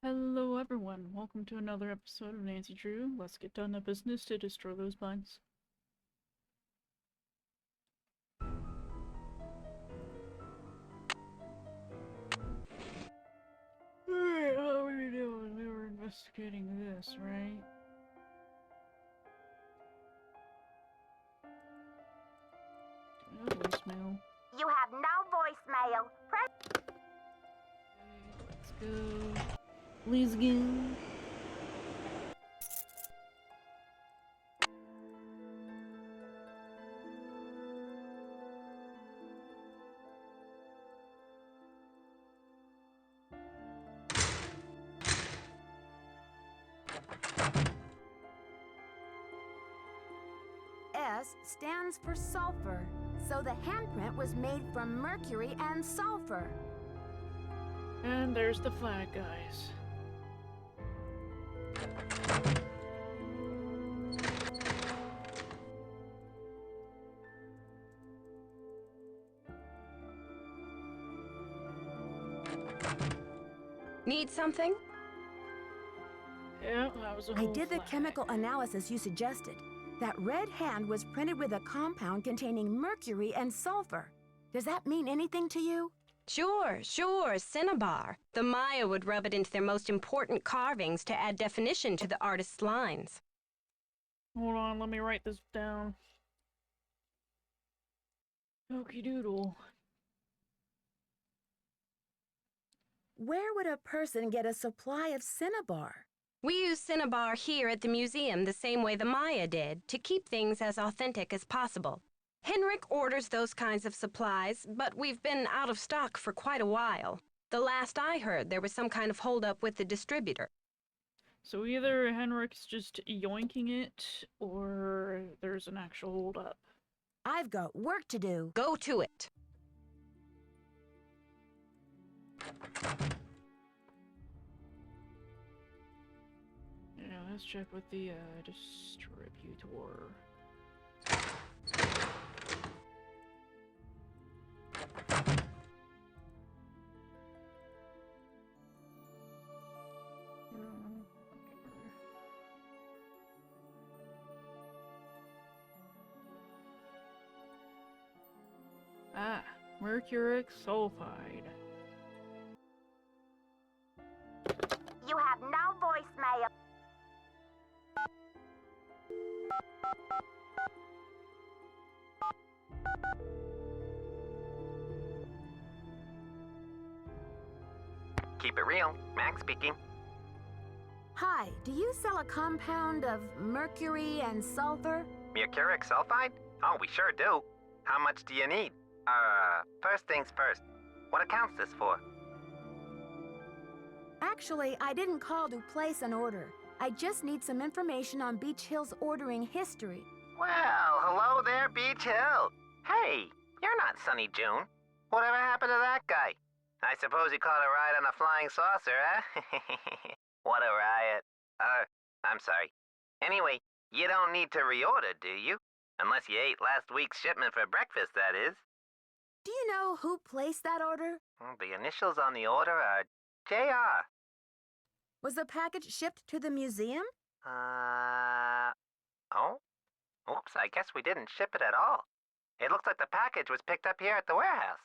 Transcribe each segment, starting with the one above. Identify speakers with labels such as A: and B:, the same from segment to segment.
A: Hello everyone, welcome to another episode of Nancy Drew. Let's get down to business to destroy those bugs. Alright, what were we doing? We were investigating this, right? No voicemail.
B: You have no voicemail. Press.
A: Let's go. Let's go.
B: S stands for sulfur, so the handprint was made from mercury and sulfur.
A: And there's the flag, guys.
C: Need something?
A: Yeah, that was a
B: I
A: whole
B: did the
A: flag.
B: chemical analysis you suggested. That red hand was printed with a compound containing mercury and sulfur. Does that mean anything to you?
C: Sure, cinnabar. The Maya would rub it into their most important carvings to add definition to the artist's lines.
A: Hold on, let me write this down. Okie doodle.
B: Where would a person get a supply of cinnabar?
C: We use cinnabar here at the museum the same way the Maya did, to keep things as authentic as possible. Henrik orders those kinds of supplies, but we've been out of stock for quite a while. The last I heard, there was some kind of holdup with the distributor.
A: So either Henrik's just yoinking it, or there's an actual holdup.
B: I've got work to do.
C: Go to it.
A: Yeah, let's check with the distributor. Ah, mercuric sulfide.
B: You have no voicemail.
D: Keep it real. Max speaking.
B: Hi, do you sell a compound of mercury and sulfur?
D: Mercuric sulfide? Oh, we sure do. How much do you need? First things first. What account's this for?
B: Actually, I didn't call to place an order. I just need some information on Beach Hill's ordering history.
D: Well, hello there, Beach Hill. Hey, you're not Sunny June. Whatever happened to that guy? I suppose you caught a ride on a flying saucer, huh? What a riot. I'm sorry. Anyway, you don't need to reorder, do you? Unless you ate last week's shipment for breakfast, that is.
B: Do you know who placed that order?
D: The initials on the order are JR.
B: Was the package shipped to the museum?
D: Oh? Oops, I guess we didn't ship it at all. It looks like the package was picked up here at the warehouse.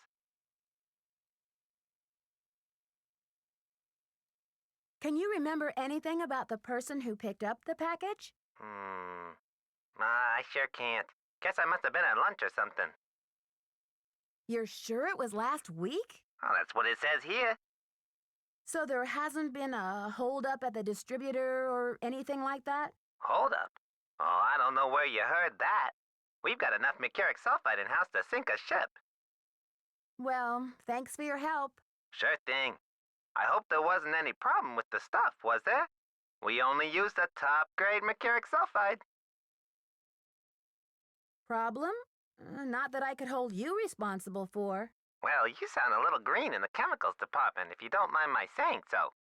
B: Can you remember anything about the person who picked up the package?
D: I sure can't. Guess I must have been at lunch or something.
B: You're sure it was last week?
D: Oh, that's what it says here.
B: So there hasn't been a holdup at the distributor or anything like that?
D: Hold up. Oh, I don't know where you heard that. We've got enough mercuric sulfide in-house to sink a ship.
B: Well, thanks for your help.
D: Sure thing. I hope there wasn't any problem with the stuff, was there? We only used the top-grade mercuric sulfide.
B: Problem? Not that I could hold you responsible for.
D: Well, you sound a little green in the chemicals department, if you don't mind my saying so.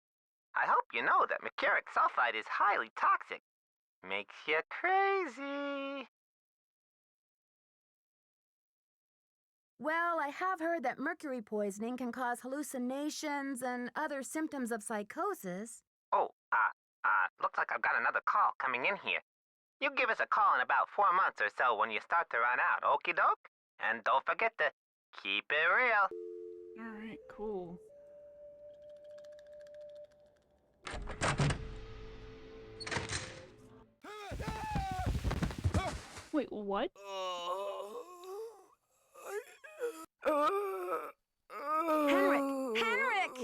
D: I hope you know that mercuric sulfide is highly toxic. Makes you crazy.
B: Well, I have heard that mercury poisoning can cause hallucinations and other symptoms of psychosis.
D: looks like I've got another call coming in here. You give us a call in about 4 months or so when you start to run out, okie doke? And don't forget to keep it real.
A: Alright, cool. Wait, what?
B: Henrik! Henrik!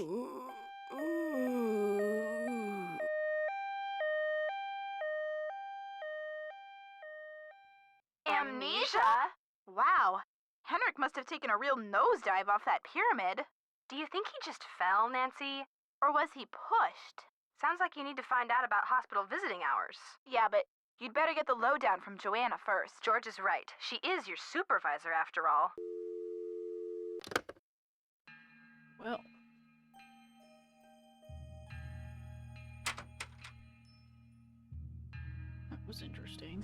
E: Amnesia? Wow. Henrik must have taken a real nosedive off that pyramid.
F: Do you think he just fell, Nancy?
E: Or was he pushed?
F: Sounds like you need to find out about hospital visiting hours.
E: Yeah, but you'd better get the lowdown from Joanna first.
F: George is right. She is your supervisor, after all.
A: Well. That was interesting.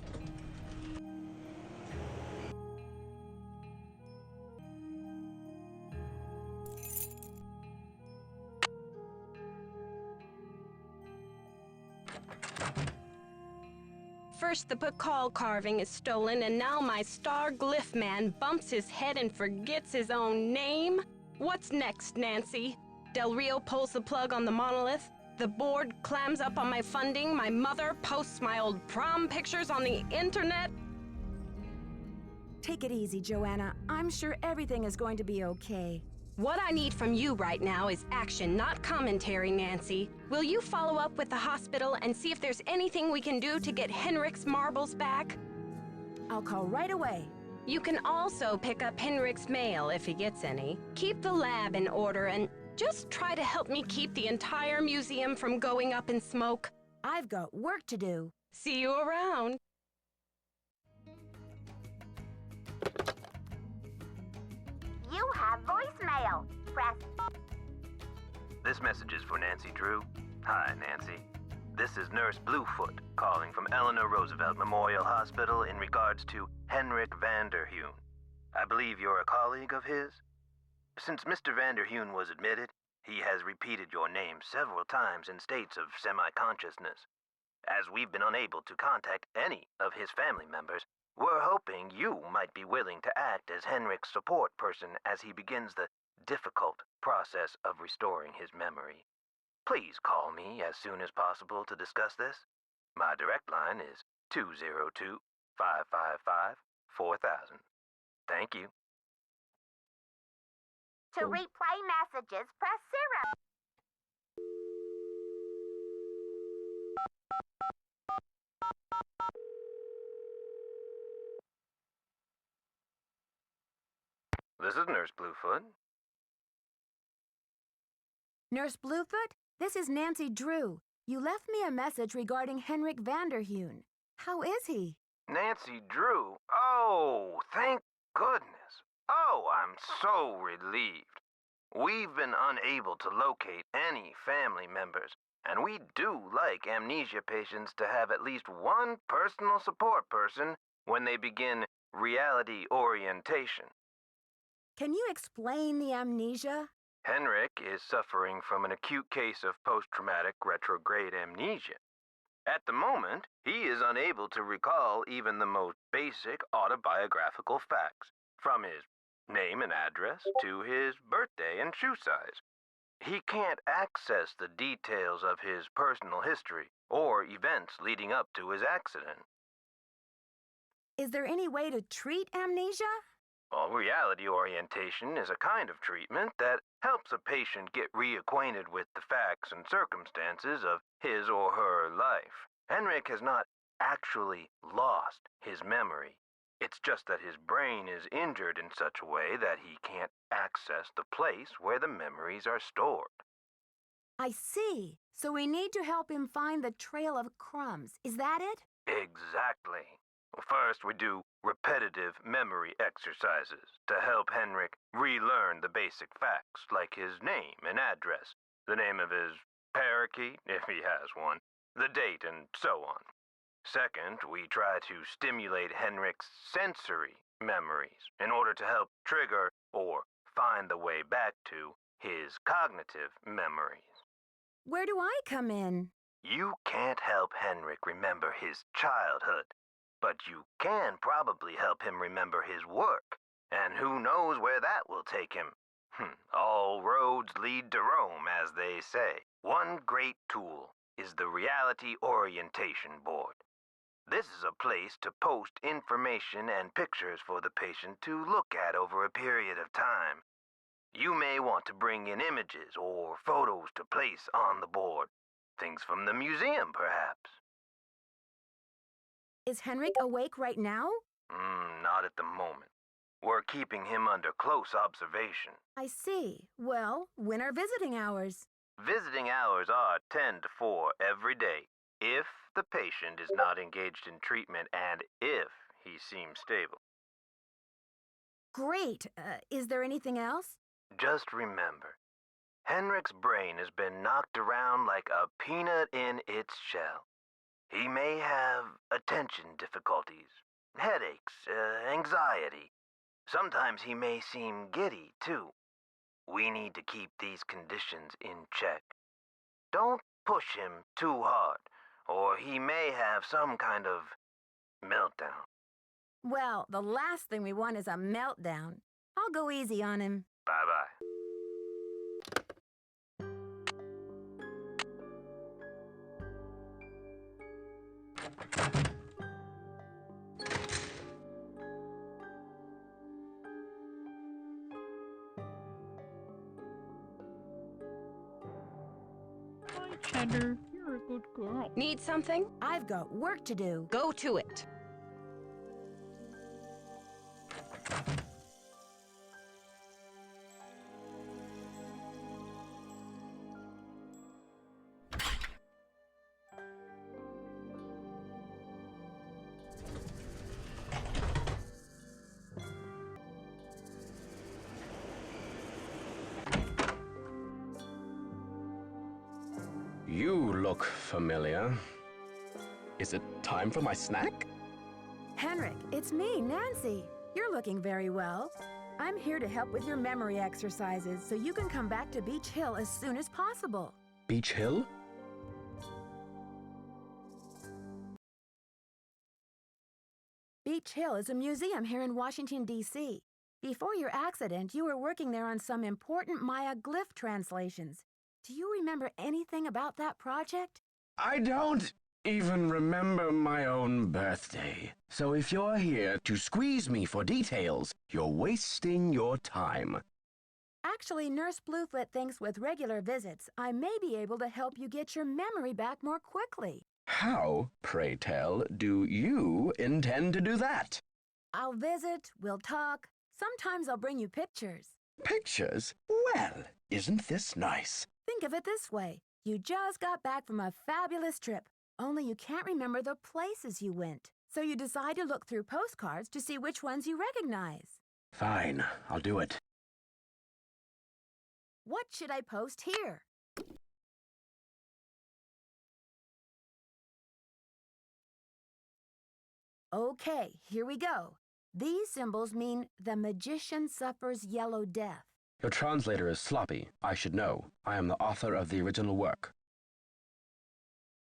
C: First the Pakal carving is stolen, and now my star glyph man bumps his head and forgets his own name? What's next, Nancy? Del Rio pulls the plug on the monolith, the board clams up on my funding, my mother posts my old prom pictures on the internet.
B: Take it easy, Joanna. I'm sure everything is going to be okay.
C: What I need from you right now is action, not commentary, Nancy. Will you follow up with the hospital and see if there's anything we can do to get Henrik's marbles back?
B: I'll call right away.
C: You can also pick up Henrik's mail if he gets any. Keep the lab in order and just try to help me keep the entire museum from going up in smoke.
B: I've got work to do.
C: See you around.
G: You have voicemail. Press.
D: This message is for Nancy Drew. Hi, Nancy. This is Nurse Bluefoot calling from Eleanor Roosevelt Memorial Hospital in regards to Henrik Vanderheun. I believe you're a colleague of his? Since Mr. Vanderheun was admitted, he has repeated your name several times in states of semi-consciousness. As we've been unable to contact any of his family members, we're hoping you might be willing to act as Henrik's support person as he begins the difficult process of restoring his memory. Please call me as soon as possible to discuss this. My direct line is 202-555-4000. Thank you.
G: To replay messages, press 0.
D: This is Nurse Bluefoot.
B: Nurse Bluefoot, this is Nancy Drew. You left me a message regarding Henrik Vanderheun. How is he?
D: Nancy Drew? Oh, thank goodness. Oh, I'm so relieved. We've been unable to locate any family members, and we do like amnesia patients to have at least one personal support person when they begin reality orientation.
B: Can you explain the amnesia?
D: Henrik is suffering from an acute case of post-traumatic retrograde amnesia. At the moment, he is unable to recall even the most basic autobiographical facts, from his name and address to his birthday and shoe size. He can't access the details of his personal history or events leading up to his accident.
B: Is there any way to treat amnesia?
D: Well, reality orientation is a kind of treatment that helps a patient get reacquainted with the facts and circumstances of his or her life. Henrik has not actually lost his memory. It's just that his brain is injured in such a way that he can't access the place where the memories are stored.
B: I see. So we need to help him find the trail of crumbs. Is that it?
D: Exactly. First, we do repetitive memory exercises to help Henrik relearn the basic facts like his name and address, the name of his parakeet, if he has one, the date, and so on. Second, we try to stimulate Henrik's sensory memories in order to help trigger or find the way back to his cognitive memories.
B: Where do I come in?
D: You can't help Henrik remember his childhood, but you can probably help him remember his work, and who knows where that will take him. All roads lead to Rome, as they say. One great tool is the Reality Orientation Board. This is a place to post information and pictures for the patient to look at over a period of time. You may want to bring in images or photos to place on the board. Things from the museum, perhaps.
B: Is Henrik awake right now?
D: Not at the moment. We're keeping him under close observation.
B: I see. Well, when are visiting hours?
D: Visiting hours are 10 to 4 every day, if the patient is not engaged in treatment and if he seems stable.
B: Great. Is there anything else?
D: Just remember, Henrik's brain has been knocked around like a peanut in its shell. He may have attention difficulties, headaches, anxiety. Sometimes he may seem giddy, too. We need to keep these conditions in check. Don't push him too hard, or he may have some kind of meltdown.
B: Well, the last thing we want is a meltdown. I'll go easy on him.
D: Bye-bye.
A: Hi, Cheddar. You're a good girl.
C: Need something?
B: I've got work to do.
C: Go to it.
H: You look familiar. Is it time for my snack?
B: Henrik, it's me, Nancy. You're looking very well. I'm here to help with your memory exercises so you can come back to Beach Hill as soon as possible.
H: Beach Hill?
B: Beach Hill is a museum here in Washington, D.C. Before your accident, you were working there on some important Maya glyph translations. Do you remember anything about that project?
H: I don't even remember my own birthday. So if you're here to squeeze me for details, you're wasting your time.
B: Actually, Nurse Bluefoot thinks with regular visits, I may be able to help you get your memory back more quickly.
H: How, pray tell, do you intend to do that?
B: I'll visit, we'll talk. Sometimes I'll bring you pictures.
H: Pictures? Well, isn't this nice?
B: Think of it this way. You just got back from a fabulous trip, only you can't remember the places you went. So you decide to look through postcards to see which ones you recognize.
H: Fine, I'll do it.
B: What should I post here? Okay, here we go. These symbols mean the magician suffers yellow death.
H: Your translator is sloppy. I should know. I am the author of the original work.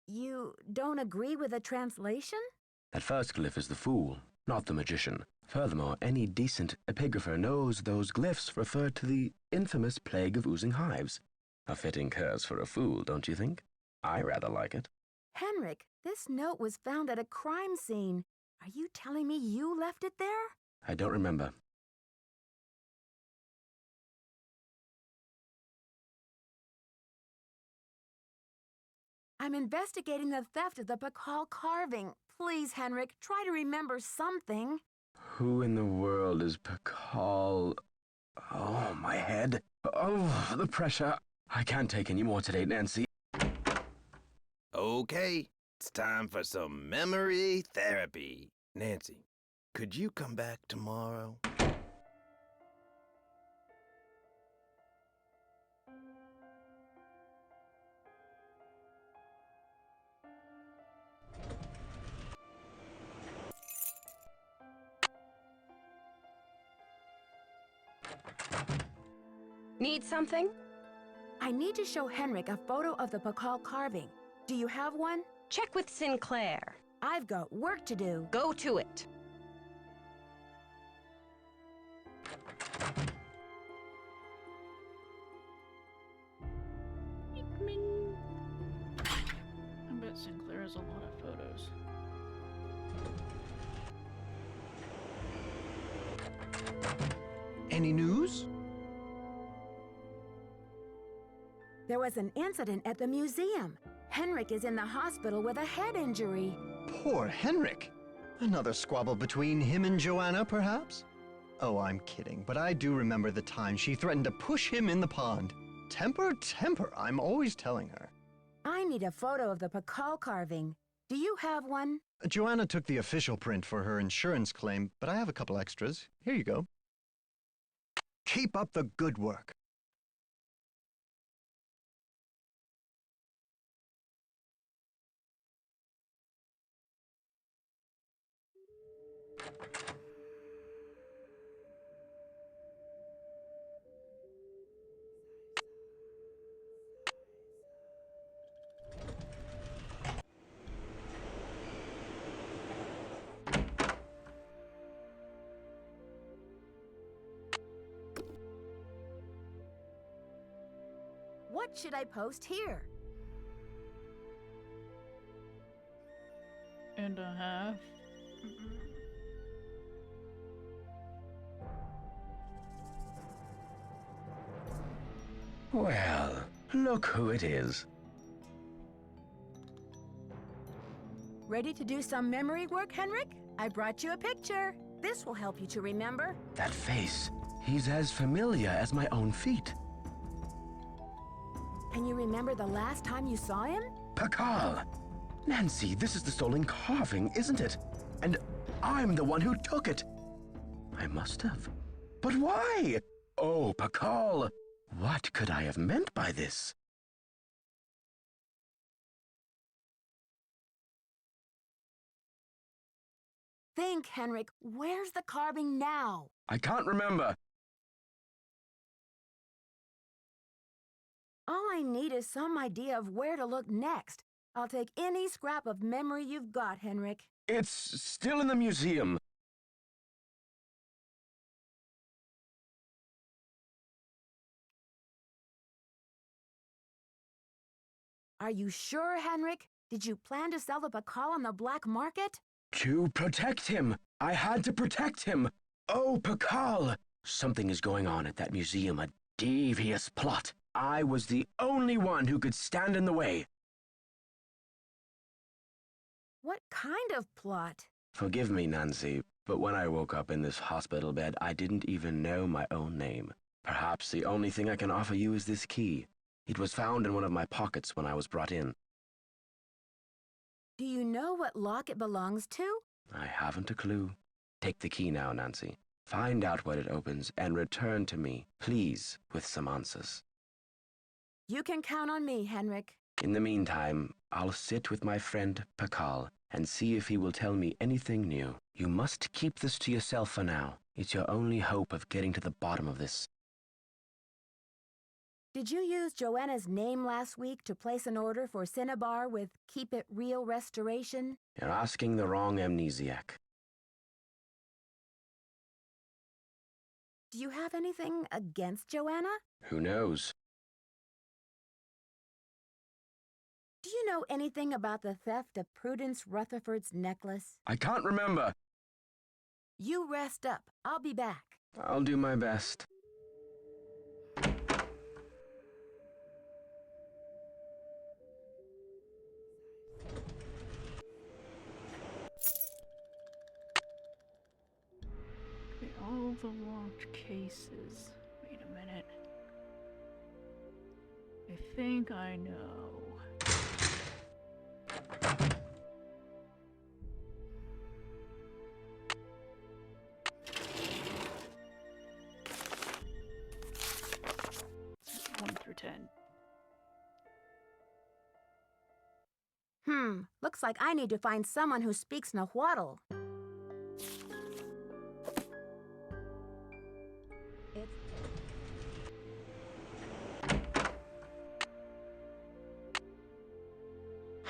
B: You don't agree with the translation?
H: That first glyph is the fool, not the magician. Furthermore, any decent epigrapher knows those glyphs refer to the infamous plague of oozing hives. A fitting curse for a fool, don't you think? I rather like it.
B: Henrik, this note was found at a crime scene. Are you telling me you left it there?
H: I don't remember.
B: I'm investigating the theft of the Pakal carving. Please, Henrik, try to remember something.
H: Who in the world is Pakal? Oh, my head. Oh, the pressure. I can't take any more today, Nancy.
I: Okay, it's time for some memory therapy. Nancy, could you come back tomorrow?
C: Need something?
B: I need to show Henrik a photo of the Pakal carving. Do you have one?
C: Check with Sinclair.
B: I've got work to do.
C: Go to it.
A: Hickman. I bet Sinclair has a lot of photos.
J: Any news?
B: There was an incident at the museum. Henrik is in the hospital with a head injury.
J: Poor Henrik. Another squabble between him and Joanna, perhaps? Oh, I'm kidding, but I do remember the time she threatened to push him in the pond. Temper, temper, I'm always telling her.
B: I need a photo of the Pakal carving. Do you have one?
J: Joanna took the official print for her insurance claim, but I have a couple extras. Here you go. Keep up the good work.
B: What should I post here?
A: And a half.
H: Well, look who it is.
B: Ready to do some memory work, Henrik? I brought you a picture. This will help you to remember.
H: That face. He's as familiar as my own feet.
B: Can you remember the last time you saw him?
H: Pakal! Nancy, this is the stolen carving, isn't it? And I'm the one who took it. I must have. But why? Oh, Pakal! What could I have meant by this?
B: Think, Henrik. Where's the carving now?
H: I can't remember.
B: All I need is some idea of where to look next. I'll take any scrap of memory you've got, Henrik.
H: It's still in the museum.
B: Are you sure, Henrik? Did you plan to sell the Pakal on the black market?
H: To protect him. I had to protect him. Oh, Pakal! Something is going on at that museum, a devious plot. I was the only one who could stand in the way.
B: What kind of plot?
H: Forgive me, Nancy, but when I woke up in this hospital bed, I didn't even know my own name. Perhaps the only thing I can offer you is this key. It was found in one of my pockets when I was brought in.
B: Do you know what lock it belongs to?
H: I haven't a clue. Take the key now, Nancy. Find out what it opens and return to me, please, with some answers.
B: You can count on me, Henrik.
H: In the meantime, I'll sit with my friend Pakal and see if he will tell me anything new. You must keep this to yourself for now. It's your only hope of getting to the bottom of this.
B: Did you use Joanna's name last week to place an order for Cinnabar with Keep It Real Restoration?
H: You're asking the wrong amnesiac.
B: Do you have anything against Joanna?
H: Who knows?
B: Do you know anything about the theft of Prudence Rutherford's necklace?
H: I can't remember.
B: You rest up. I'll be back.
H: I'll do my best.
A: Okay, all the locked cases. Wait a minute. I think I know. One through 10.
B: Looks like I need to find someone who speaks Nahuatl.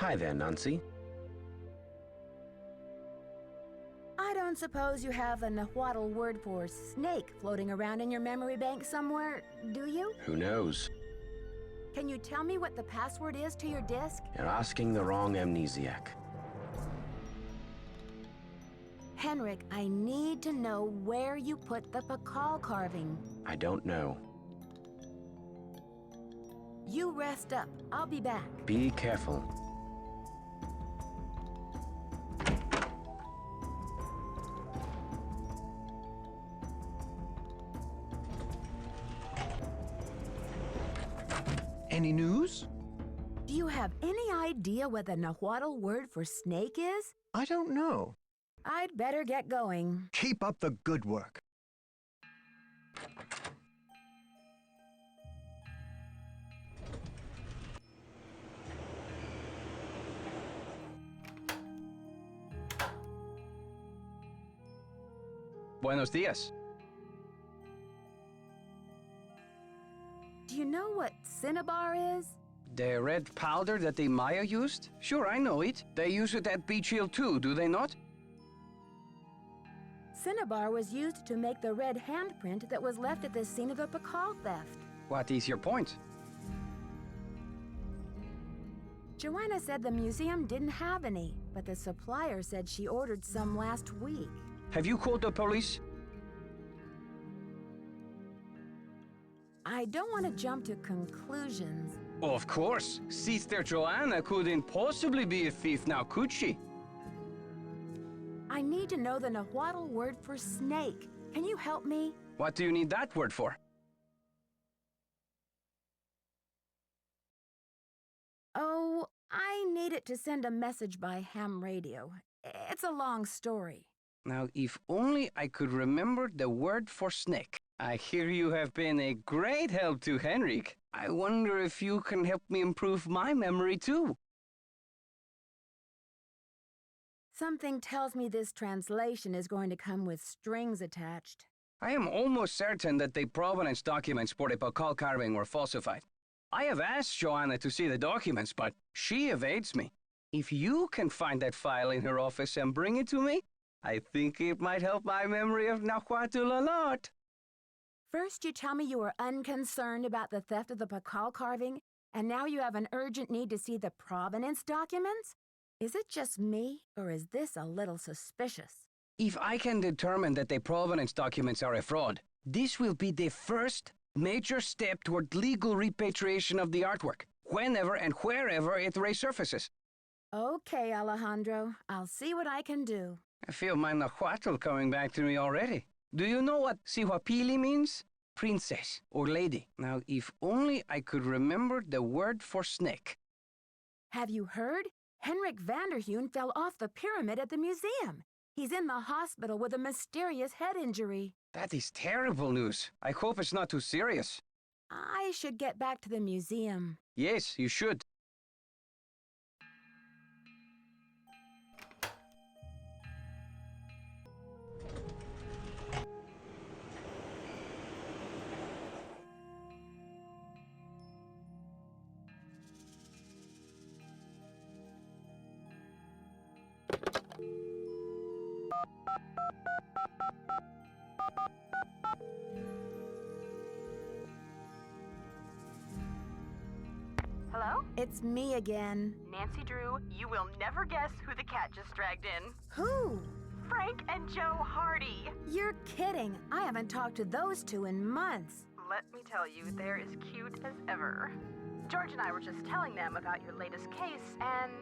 H: Hi there, Nancy.
B: I don't suppose you have a Nahuatl word for snake floating around in your memory bank somewhere, do you?
H: Who knows?
B: Can you tell me what the password is to your disk?
H: You're asking the wrong amnesiac.
B: Henrik, I need to know where you put the Pakal carving.
H: I don't know.
B: You rest up. I'll be back.
H: Be careful.
J: Any news?
B: Do you have any idea what the Nahuatl word for snake is?
J: I don't know.
B: I'd better get going.
J: Keep up the good work.
K: Buenos dias.
B: Do you know what cinnabar is?
K: The red powder that the Maya used? Sure, I know it. They use it at Beach Hill too, do they not?
B: Cinnabar was used to make the red handprint that was left at the scene of the Pakal theft.
K: What is your point?
B: Joanna said the museum didn't have any, but the supplier said she ordered some last week.
K: Have you called the police?
B: I don't want to jump to conclusions.
K: Of course. Sister Joanna couldn't possibly be a thief now, could she?
B: I need to know the Nahuatl word for snake. Can you help me?
K: What do you need that word for?
B: Oh, I need it to send a message by ham radio. It's a long story.
K: Now, if only I could remember the word for snake. I hear you have been a great help to Henrik. I wonder if you can help me improve my memory too.
B: Something tells me this translation is going to come with strings attached.
K: I am almost certain that the provenance documents for the Pakal carving were falsified. I have asked Joanna to see the documents, but she evades me. If you can find that file in her office and bring it to me, I think it might help my memory of Nahuatl a lot.
B: First, you tell me you were unconcerned about the theft of the Pakal carving, and now you have an urgent need to see the provenance documents? Is it just me, or is this a little suspicious?
K: If I can determine that the provenance documents are a fraud, this will be the first major step toward legal repatriation of the artwork, whenever and wherever it resurfaces.
B: Okay, Alejandro. I'll see what I can do.
K: I feel my Nahuatl coming back to me already. Do you know what Sihuapili means? Princess or lady. Now, if only I could remember the word for snake.
B: Have you heard? Henrik Vanderheun fell off the pyramid at the museum. He's in the hospital with a mysterious head injury.
K: That is terrible news. I hope it's not too serious.
B: I should get back to the museum.
K: Yes, you should.
E: Hello?
B: It's me again.
E: Nancy Drew, you will never guess who the cat just dragged in.
B: Who?
E: Frank and Joe Hardy.
B: You're kidding. I haven't talked to those two in months.
E: Let me tell you, they're as cute as ever. George and I were just telling them about your latest case, and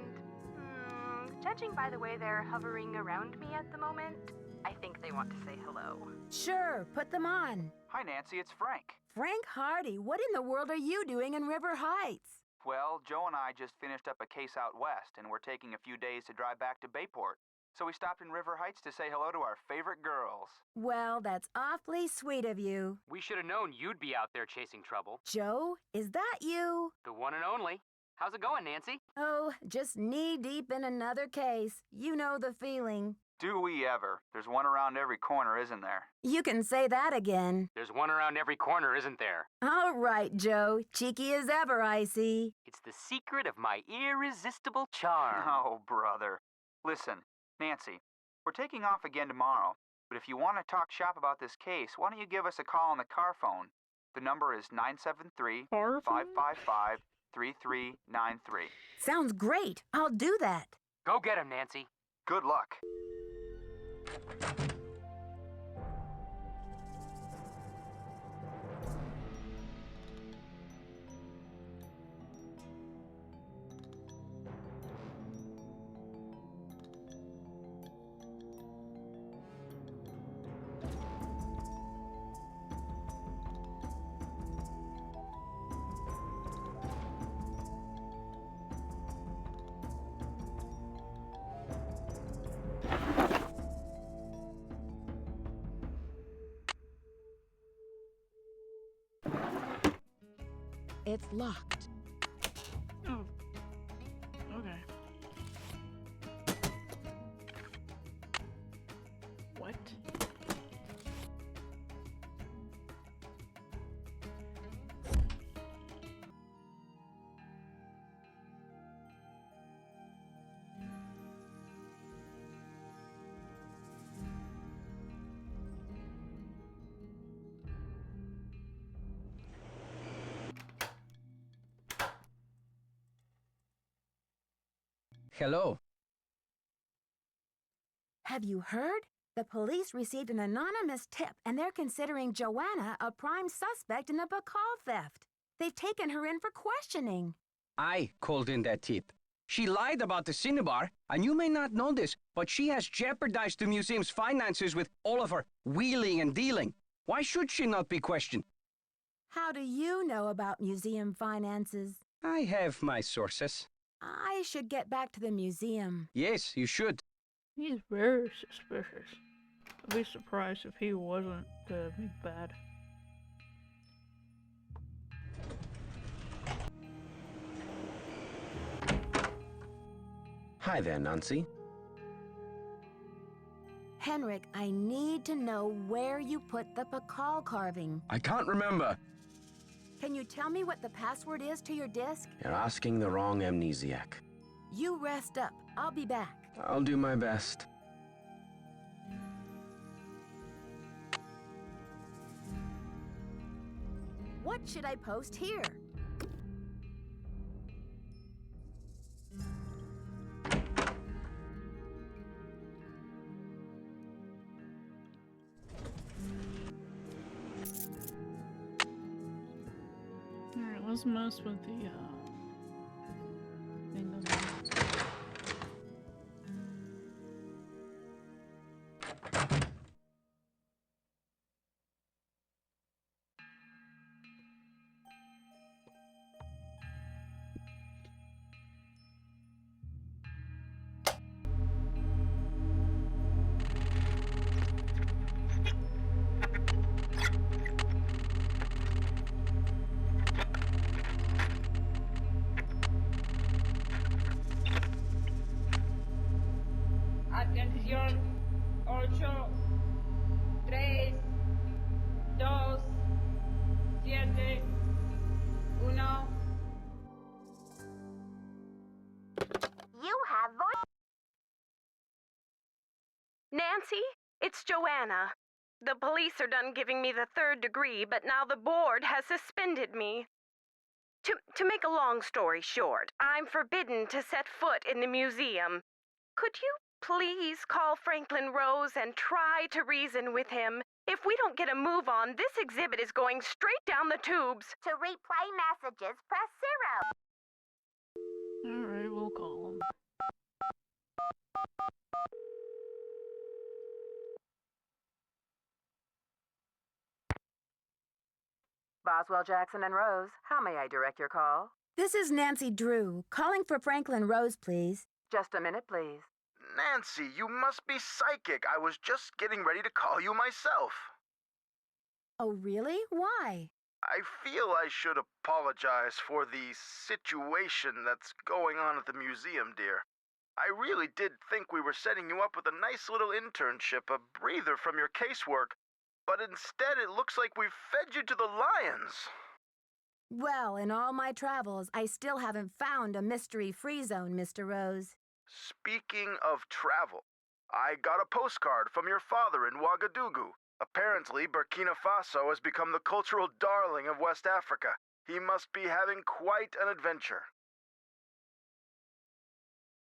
E: judging by the way they're hovering around me at the moment, I think they want to say hello.
B: Sure, put them on.
L: Hi, Nancy, it's Frank.
B: Frank Hardy, what in the world are you doing in River Heights?
L: Well, Joe and I just finished up a case out west, and we're taking a few days to drive back to Bayport. So we stopped in River Heights to say hello to our favorite girls.
B: Well, that's awfully sweet of you.
M: We should have known you'd be out there chasing trouble.
B: Joe, is that you?
M: The one and only. How's it going, Nancy?
B: Oh, just knee-deep in another case. You know the feeling.
L: Do we ever? There's one around every corner, isn't there?
B: You can say that again.
M: There's one around every corner, isn't there?
B: All right, Joe. Cheeky as ever, I see.
M: It's the secret of my irresistible charm.
L: Oh, brother. Listen, Nancy, we're taking off again tomorrow, but if you want to talk shop about this case, why don't you give us a call on the car phone? The number is 973-555-3393.
B: Sounds great. I'll do that.
M: Go get him, Nancy.
L: Good luck.
B: It's locked.
A: Oh. Okay. What?
K: Hello.
B: Have you heard? The police received an anonymous tip, and they're considering Joanna a prime suspect in the Bacall theft. They've taken her in for questioning.
K: I called in that tip. She lied about the Cinnabar, and you may not know this, but she has jeopardized the museum's finances with all of her wheeling and dealing. Why should she not be questioned?
B: How do you know about museum finances?
K: I have my sources.
B: I should get back to the museum.
K: Yes, you should.
A: He's very suspicious. I'd be surprised if he wasn't bad.
H: Hi there, Nancy.
B: Henrik, I need to know where you put the Bacall carving.
H: I can't remember.
B: Can you tell me what the password is to your disk?
H: You're asking the wrong amnesiac.
B: You rest up. I'll be back.
H: I'll do my best.
B: What should I post here?
A: Alright, let's mess with the thing on the...
N: Atención, 8, 3, 2, 7, 1.
G: You have voice.
C: Nancy, it's Joanna. The police are done giving me the 3rd degree, but now the board has suspended me. To make a long story short, I'm forbidden to set foot in the museum. Could you please call Franklin Rose and try to reason with him? If we don't get a move on, this exhibit is going straight down the tubes.
G: To replay messages, press 0.
A: Alright, we'll call him.
E: Boswell, Jackson, and Rose, how may I direct your call?
B: This is Nancy Drew, calling for Franklin Rose, please.
E: Just a minute, please.
O: Nancy, you must be psychic. I was just getting ready to call you myself.
B: Oh, really? Why?
O: I feel I should apologize for the situation that's going on at the museum, dear. I really did think we were setting you up with a nice little internship, a breather from your casework. But instead, it looks like we've fed you to the lions.
B: Well, in all my travels, I still haven't found a mystery-free zone, Mr. Rose.
O: Speaking of travel, I got a postcard from your father in Ouagadougou. Apparently, Burkina Faso has become the cultural darling of West Africa. He must be having quite an adventure.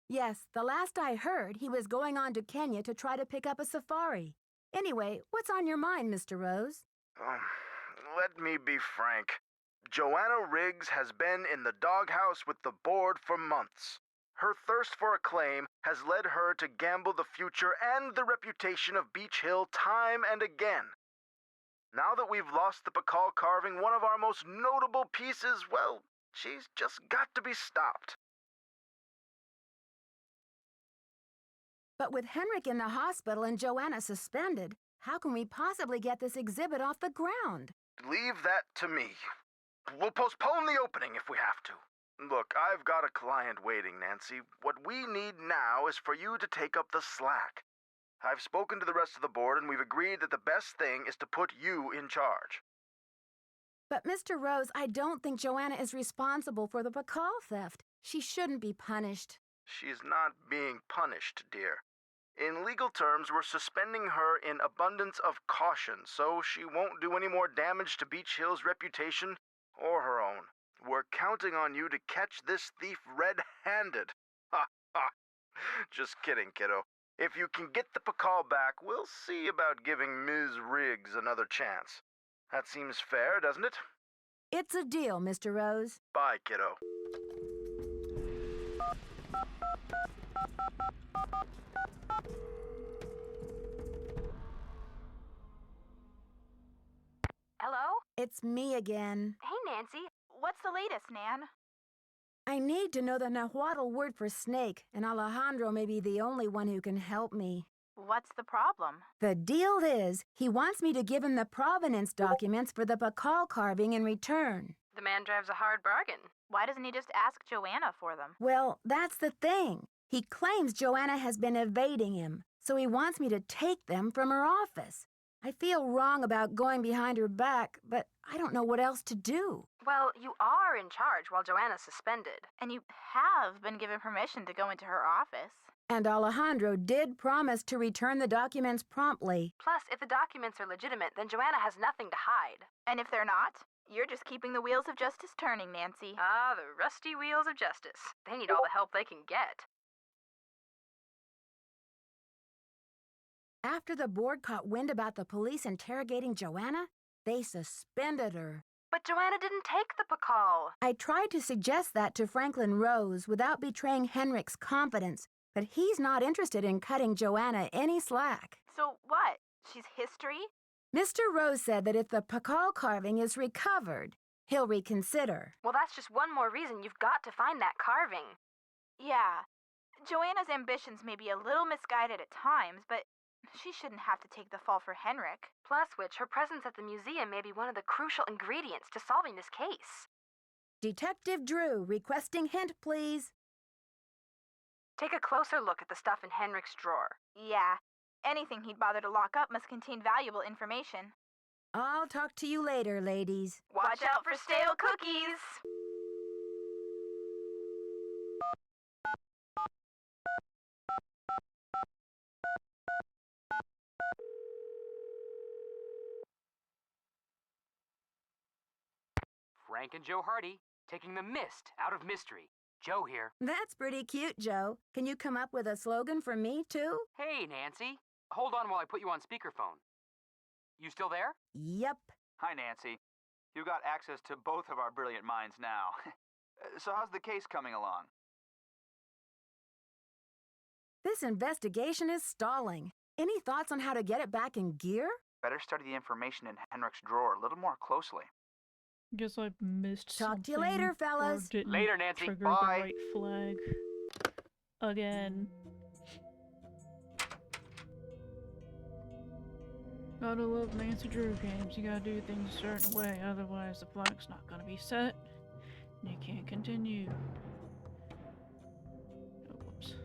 B: Yes, the last I heard, he was going on to Kenya to try to pick up a safari. Anyway, what's on your mind, Mr. Rose?
O: Let me be frank. Joanna Riggs has been in the doghouse with the board for months. Her thirst for acclaim has led her to gamble the future and the reputation of Beach Hill time and again. Now that we've lost the Pakal carving, one of our most notable pieces, well, she's just got to be stopped.
B: But with Henrik in the hospital and Joanna suspended, how can we possibly get this exhibit off the ground?
O: Leave that to me. We'll postpone the opening if we have to. Look, I've got a client waiting, Nancy. What we need now is for you to take up the slack. I've spoken to the rest of the board, and we've agreed that the best thing is to put you in charge.
B: But Mr. Rose, I don't think Joanna is responsible for the Pakal theft. She shouldn't be punished.
O: She's not being punished, dear. In legal terms, we're suspending her in abundance of caution, so she won't do any more damage to Beach Hill's reputation or her own. We're counting on you to catch this thief red-handed. Ha ha! Just kidding, kiddo. If you can get the Pakal back, we'll see about giving Ms. Riggs another chance. That seems fair, doesn't it?
B: It's a deal, Mr. Rose.
O: Bye, kiddo.
E: Hello?
B: It's me again.
E: Hey, Nancy. What's the latest, Nan?
B: I need to know the Nahuatl word for snake, and Alejandro may be the only one who can help me.
E: What's the problem?
B: The deal is, he wants me to give him the provenance documents for the Pakal carving in return.
E: The man drives a hard bargain. Why doesn't he just ask Joanna for them?
B: Well, that's the thing. He claims Joanna has been evading him, so he wants me to take them from her office. I feel wrong about going behind her back, but I don't know what else to do.
E: Well, you are in charge while Joanna's suspended. And you have been given permission to go into her office.
B: And Alejandro did promise to return the documents promptly.
E: Plus, if the documents are legitimate, then Joanna has nothing to hide. And if they're not, you're just keeping the wheels of justice turning, Nancy. Ah, the rusty wheels of justice. They need all the help they can get.
B: After the board caught wind about the police interrogating Joanna, they suspended her.
E: But Joanna didn't take the Pakal.
B: I tried to suggest that to Franklin Rose without betraying Henrik's confidence, but he's not interested in cutting Joanna any slack.
E: So what? She's history?
B: Mr. Rose said that if the Pakal carving is recovered, he'll reconsider.
E: Well, that's just one more reason you've got to find that carving. Yeah, Joanna's ambitions may be a little misguided at times, but she shouldn't have to take the fall for Henrik.
F: Plus which, her presence at the museum may be one of the crucial ingredients to solving this case.
B: Detective Drew, requesting hint, please.
F: Take a closer look at the stuff in Henrik's drawer.
E: Yeah, anything he'd bother to lock up must contain valuable information.
B: I'll talk to you later, ladies.
E: Watch out for stale cookies!
M: Frank and Joe Hardy, taking the mist out of mystery. Joe here.
B: That's pretty cute, Joe. Can you come up with a slogan for me, too?
M: Hey, Nancy. Hold on while I put you on speakerphone. You still there?
B: Yep.
L: Hi, Nancy. You've got access to both of our brilliant minds now. So how's the case coming along?
B: This investigation is stalling. Any thoughts on how to get it back in gear?
L: Better study the information in Henrik's drawer a little more closely.
A: Guess I missed
B: Talk to you
A: something,
B: later,
A: or
B: fellas.
A: didn't
M: Later, Nancy.
A: trigger
L: Bye.
A: the right flag. Again. Gotta love Nancy Drew games. You gotta do things a certain way, otherwise the flag's not gonna be set. And you can't continue. Oh, whoops.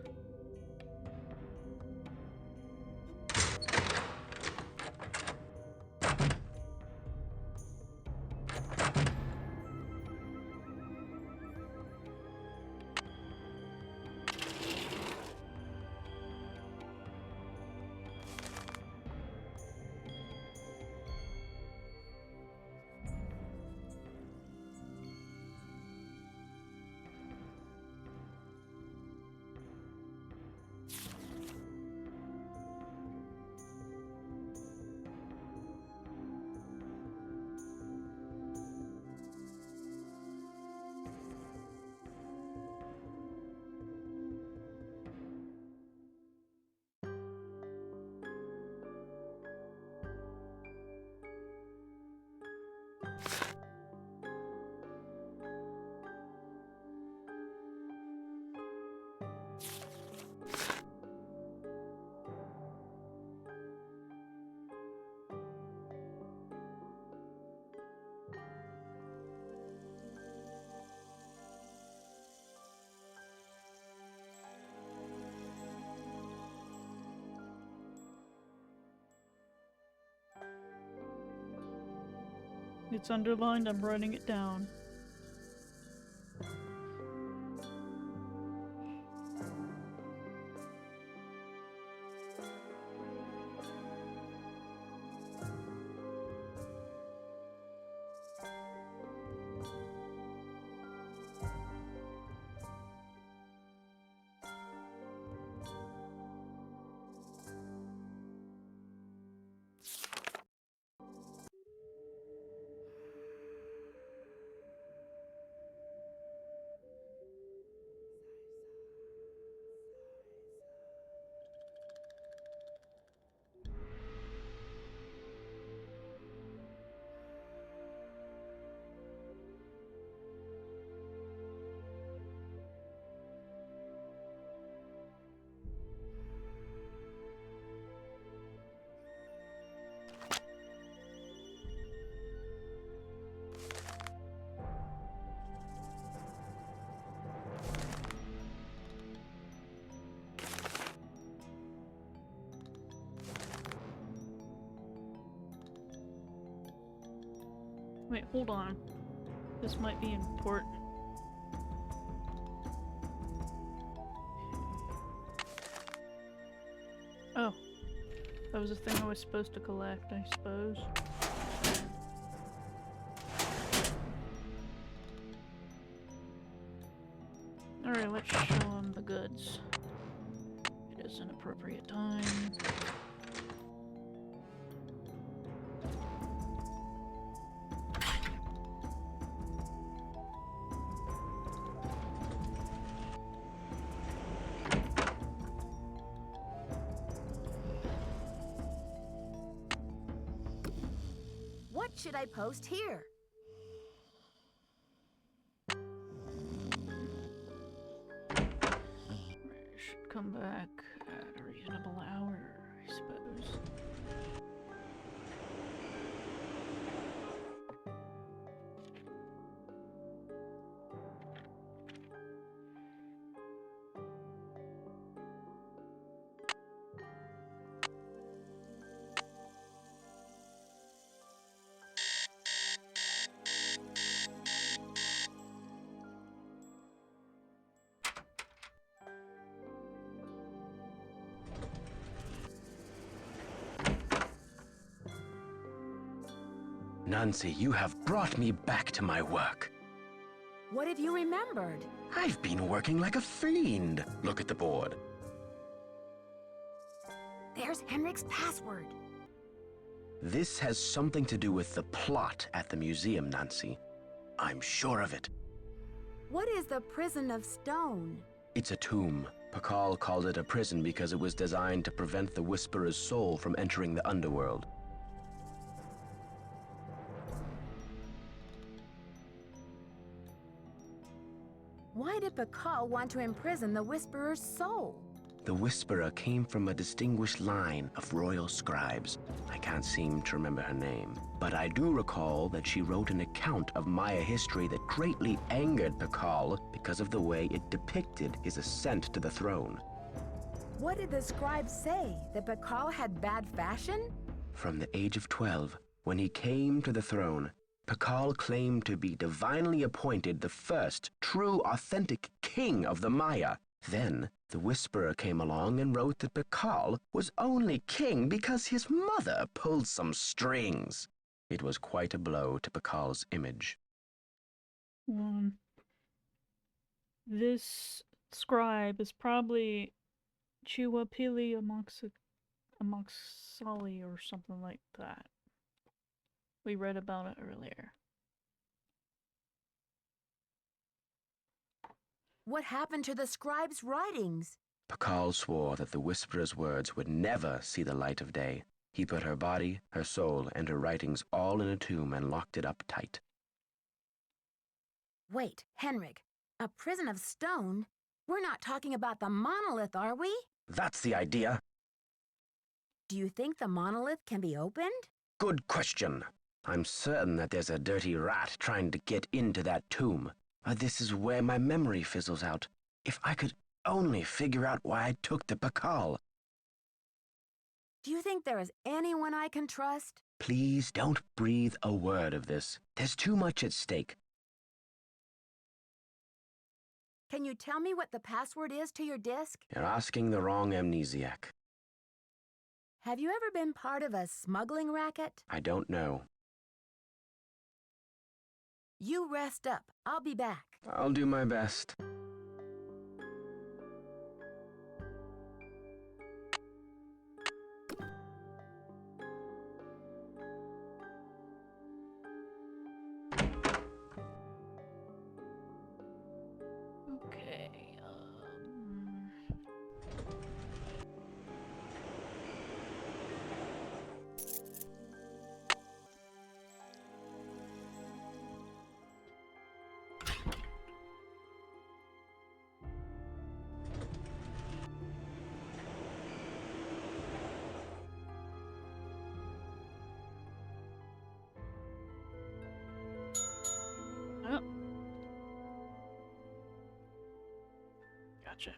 A: It's underlined, I'm writing it down. Wait, hold on. This might be important. Oh. That was a thing I was supposed to collect, I suppose. Alright, let's show him the goods. It is an appropriate time.
B: What should I post here?
A: Should come back at a reasonable hour, I suppose.
H: Nancy, you have brought me back to my work.
B: What have you remembered?
H: I've been working like a fiend. Look at the board.
B: There's Henrik's password.
H: This has something to do with the plot at the museum, Nancy. I'm sure of it.
B: What is the Prison of Stone?
H: It's a tomb. Pakal called it a prison because it was designed to prevent the Whisperer's soul from entering the underworld.
B: Why did Pakal want to imprison the Whisperer's soul?
H: The Whisperer came from a distinguished line of royal scribes. I can't seem to remember her name, but I do recall that she wrote an account of Maya history that greatly angered Pakal because of the way it depicted his ascent to the throne.
B: What did the scribes say? That Pakal had bad fashion?
H: From the age of 12, when he came to the throne, Pakal claimed to be divinely appointed the first true authentic king of the Maya. Then, the Whisperer came along and wrote that Pakal was only king because his mother pulled some strings. It was quite a blow to Pakal's image.
A: This scribe is probably Chiwapili Amoxali or something like that. We read about it earlier.
B: What happened to the scribe's writings?
H: Pakal swore that the Whisperer's words would never see the light of day. He put her body, her soul, and her writings all in a tomb and locked it up tight.
B: Wait, Henrik, a prison of stone? We're not talking about the monolith, are we?
H: That's the idea.
B: Do you think the monolith can be opened?
H: Good question. I'm certain that there's a dirty rat trying to get into that tomb. This is where my memory fizzles out. If I could only figure out why I took the Pakal.
B: Do you think there is anyone I can trust?
H: Please don't breathe a word of this. There's too much at stake.
B: Can you tell me what the password is to your disk?
H: You're asking the wrong amnesiac.
B: Have you ever been part of a smuggling racket?
H: I don't know.
B: You rest up. I'll be back.
H: I'll do my best.
A: Okay, oh. Gotcha.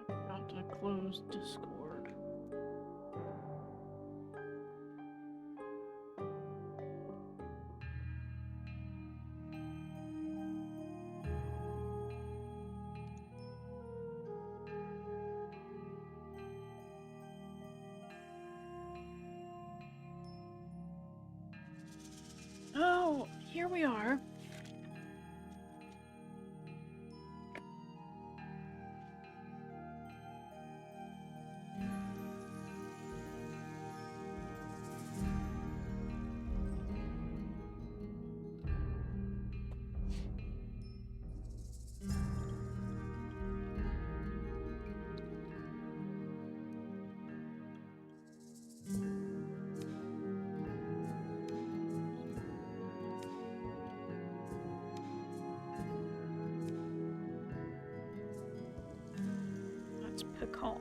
A: About to close Discord. Oh, here we are. Pakal.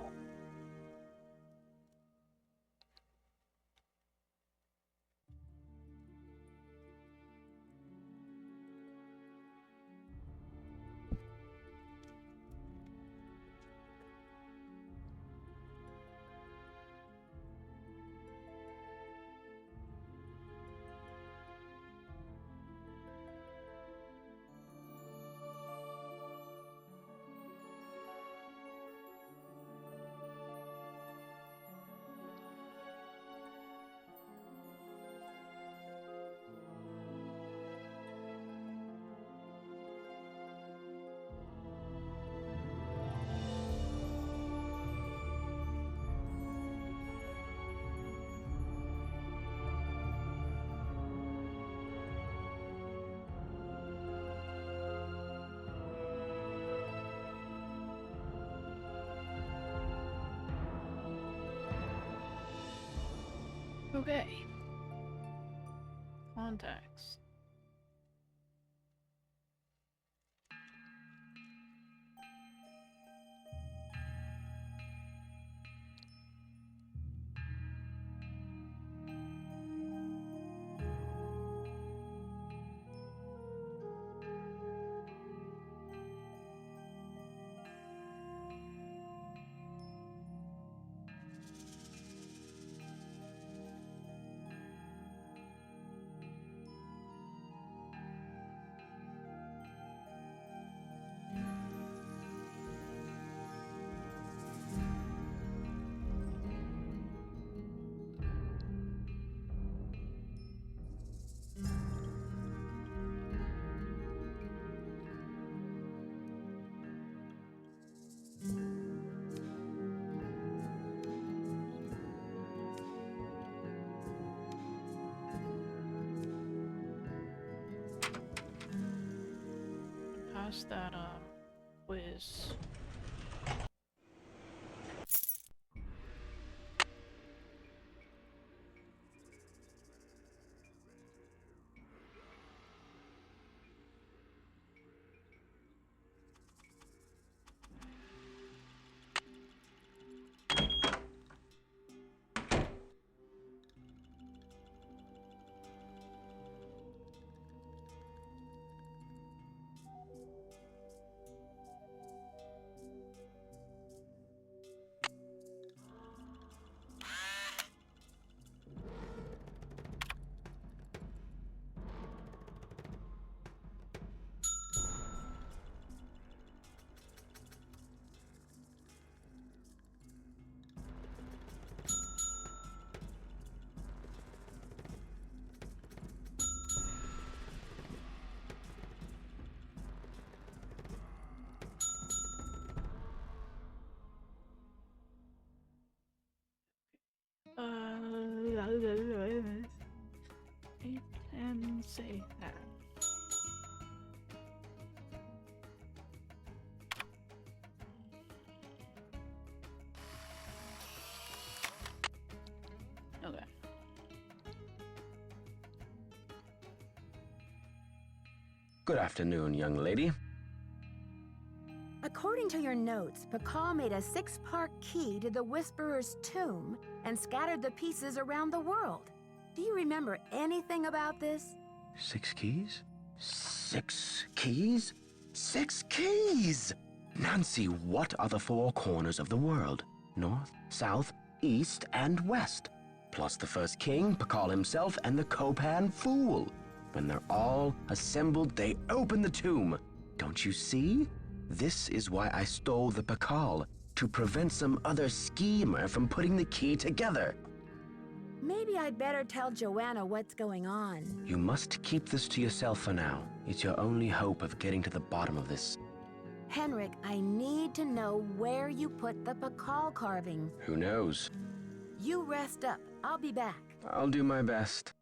A: Okay. Contacts. Pass that quiz. It can say that. Okay.
H: Good afternoon, young lady.
B: According to your notes, Pakal made a 6-part key to the Whisperer's tomb and scattered the pieces around the world. Do you remember anything about this?
H: 6 keys? 6 keys? 6 keys! Nancy, what are the 4 corners of the world? North, south, east, and west. Plus the first king, Pakal himself, and the Copan Fool. When they're all assembled, they open the tomb. Don't you see? This is why I stole the Pakal, to prevent some other schemer from putting the key together.
B: Maybe I'd better tell Joanna what's going on.
H: You must keep this to yourself for now. It's your only hope of getting to the bottom of this.
B: Henrik, I need to know where you put the Pakal carving.
H: Who knows?
B: You rest up. I'll be back.
H: I'll do my best.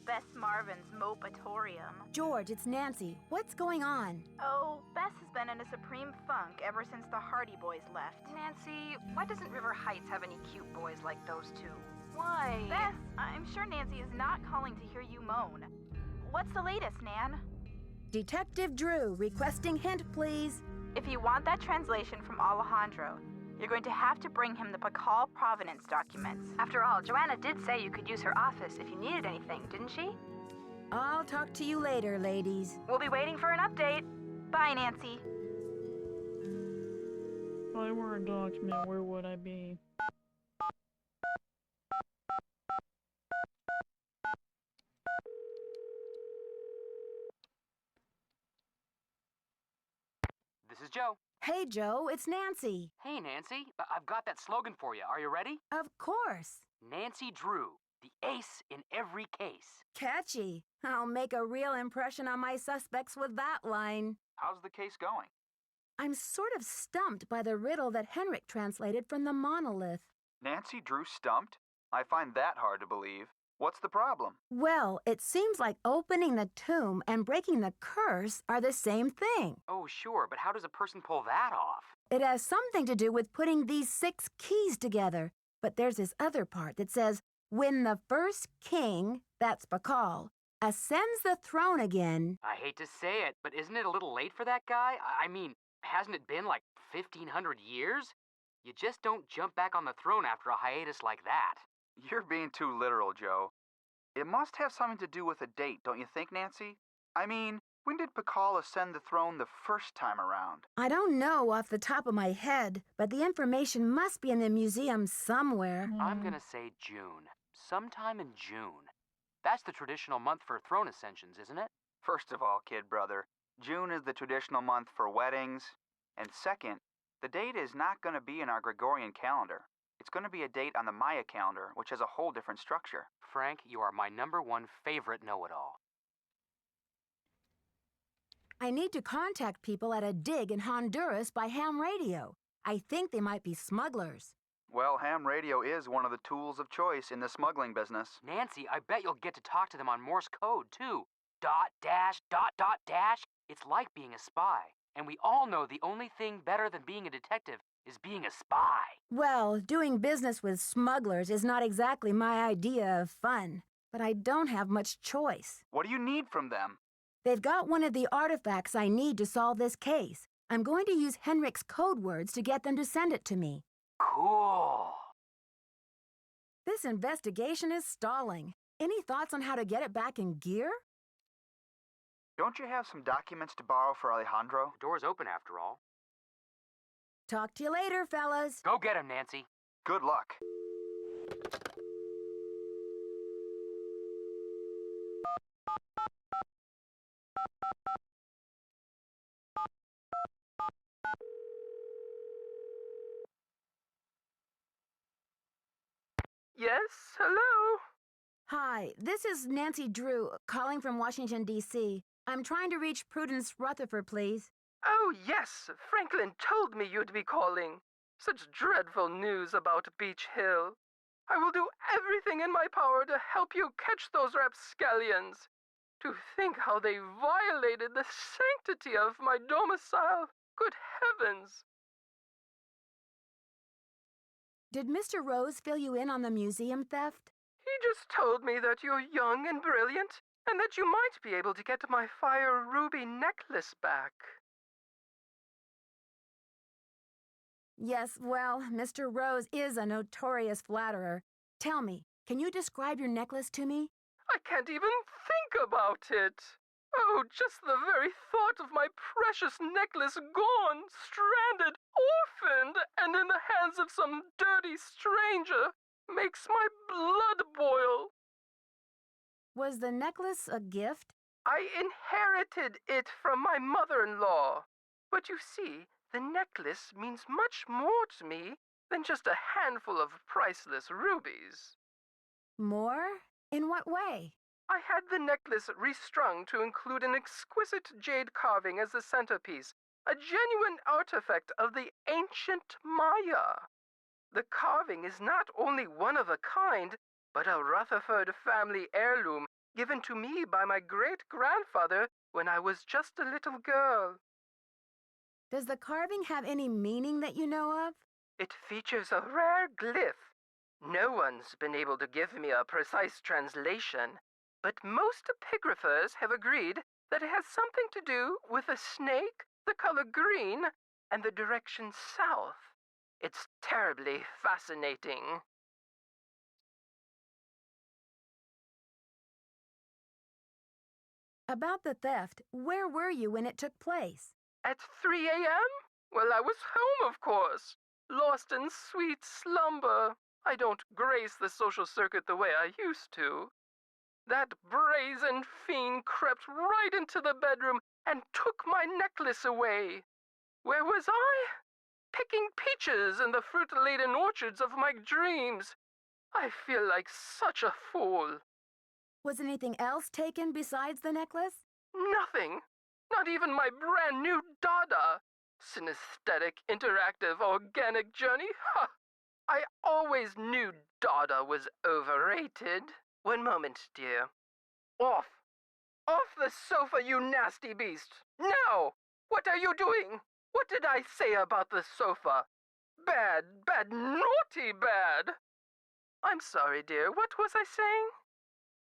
E: Bess Marvin's Mopatorium.
B: George, it's Nancy. What's going on?
E: Oh, Bess has been in a supreme funk ever since the Hardy Boys left. Nancy, why doesn't River Heights have any cute boys like those two? Why? Beth, I'm sure Nancy is not calling to hear you moan. What's the latest, Nan?
B: Detective Drew, requesting hint, please.
E: If you want that translation from Alejandro, you're going to have to bring him the Pakal provenance documents. After all, Joanna did say you could use her office if you needed anything, didn't she?
B: I'll talk to you later, ladies.
E: We'll be waiting for an update. Bye, Nancy.
A: If I were a document, where would I be?
M: This is Joe.
B: Hey, Joe, it's Nancy.
M: Hey, Nancy. I've got that slogan for you. Are you ready?
B: Of course.
M: Nancy Drew, the ace in every case.
B: Catchy. I'll make a real impression on my suspects with that line.
L: How's the case going?
B: I'm sort of stumped by the riddle that Henrik translated from the monolith.
L: Nancy Drew stumped? I find that hard to believe. What's the problem?
B: Well, it seems like opening the tomb and breaking the curse are the same thing.
M: Oh, sure, but how does a person pull that off?
B: It has something to do with putting these 6 keys together. But there's this other part that says, when the first king, that's Pakal, ascends the throne again.
M: I hate to say it, but isn't it a little late for that guy? I mean, hasn't it been like 1,500 years? You just don't jump back on the throne after a hiatus like that.
L: You're being too literal, Joe. It must have something to do with a date, don't you think, Nancy? I mean, when did Pakal ascend the throne the first time around?
B: I don't know off the top of my head, but the information must be in the museum somewhere.
M: I'm gonna say June. Sometime in June. That's the traditional month for throne ascensions, isn't it?
L: First of all, kid brother, June is the traditional month for weddings. And second, the date is not going to be in our Gregorian calendar. It's going to be a date on the Maya calendar, which has a whole different structure.
M: Frank, you are my #1 favorite know-it-all.
B: I need to contact people at a dig in Honduras by ham radio. I think they might be smugglers.
L: Well, ham radio is one of the tools of choice in the smuggling business.
M: Nancy, I bet you'll get to talk to them on Morse code, too. Dot, dash, dot, dot, dash. It's like being a spy. And we all know the only thing better than being a detective is being a spy.
B: Well, doing business with smugglers is not exactly my idea of fun, but I don't have much choice.
L: What do you need from them?
B: They've got one of the artifacts I need to solve this case. I'm going to use Henrik's code words to get them to send it to me.
M: Cool.
B: This investigation is stalling. Any thoughts on how to get it back in gear?
L: Don't you have some documents to borrow for Alejandro?
M: The door's open after all.
B: Talk to you later, fellas.
M: Go get him, Nancy.
L: Good luck.
P: Yes, hello?
B: Hi, this is Nancy Drew, calling from Washington, D.C. I'm trying to reach Prudence Rutherford, please.
P: Oh, yes, Franklin told me you'd be calling. Such dreadful news about Beach Hill. I will do everything in my power to help you catch those rapscallions. To think how they violated the sanctity of my domicile. Good heavens!
B: Did Mr. Rose fill you in on the museum theft?
P: He just told me that you're young and brilliant, and that you might be able to get my fire ruby necklace back.
B: Yes, well, Mr. Rose is a notorious flatterer. Tell me, can you describe your necklace to me?
P: I can't even think about it. Oh, just the very thought of my precious necklace gone, stranded, orphaned, and in the hands of some dirty stranger makes my blood boil.
B: Was the necklace a gift?
P: I inherited it from my mother-in-law. But you see, the necklace means much more to me than just a handful of priceless rubies.
B: More? In what way?
P: I had the necklace restrung to include an exquisite jade carving as the centerpiece, a genuine artifact of the ancient Maya. The carving is not only one of a kind, but a Rutherford family heirloom given to me by my great-grandfather when I was just a little girl.
B: Does the carving have any meaning that you know of?
P: It features a rare glyph, No one's been able to give me a precise translation, but most epigraphers have agreed that it has something to do with a snake, the color green, and the direction south. It's terribly fascinating.
B: About the theft, where were you when it took place?
P: At 3 a.m.? Well, I was home, of course. Lost in sweet slumber. I don't grace the social circuit the way I used to. That brazen fiend crept right into the bedroom and took my necklace away. Where was I? Picking peaches in the fruit-laden orchards of my dreams. I feel like such a fool.
B: Was anything else taken besides the necklace?
P: Nothing. Not even my brand new Dada. Synesthetic, interactive, organic journey? Ha! I always knew Dada was overrated. One moment, dear. Off! Off the sofa, you nasty beast! Now! What are you doing? What did I say about the sofa? Bad, bad, naughty bad! I'm sorry, dear. What was I saying?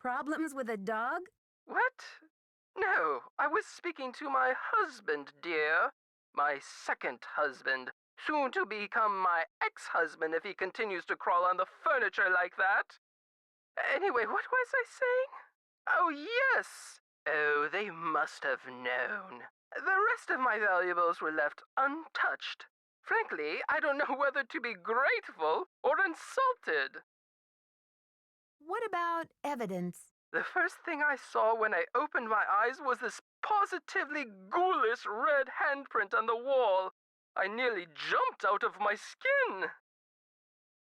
B: Problems with a dog?
P: What? No, I was speaking to my husband, dear. My second husband. Soon to become my ex-husband if he continues to crawl on the furniture like that. Anyway, what was I saying? Oh, yes! Oh, they must have known. The rest of my valuables were left untouched. Frankly, I don't know whether to be grateful or insulted.
B: What about evidence?
P: The first thing I saw when I opened my eyes was this positively ghoulish red handprint on the wall. I nearly jumped out of my skin.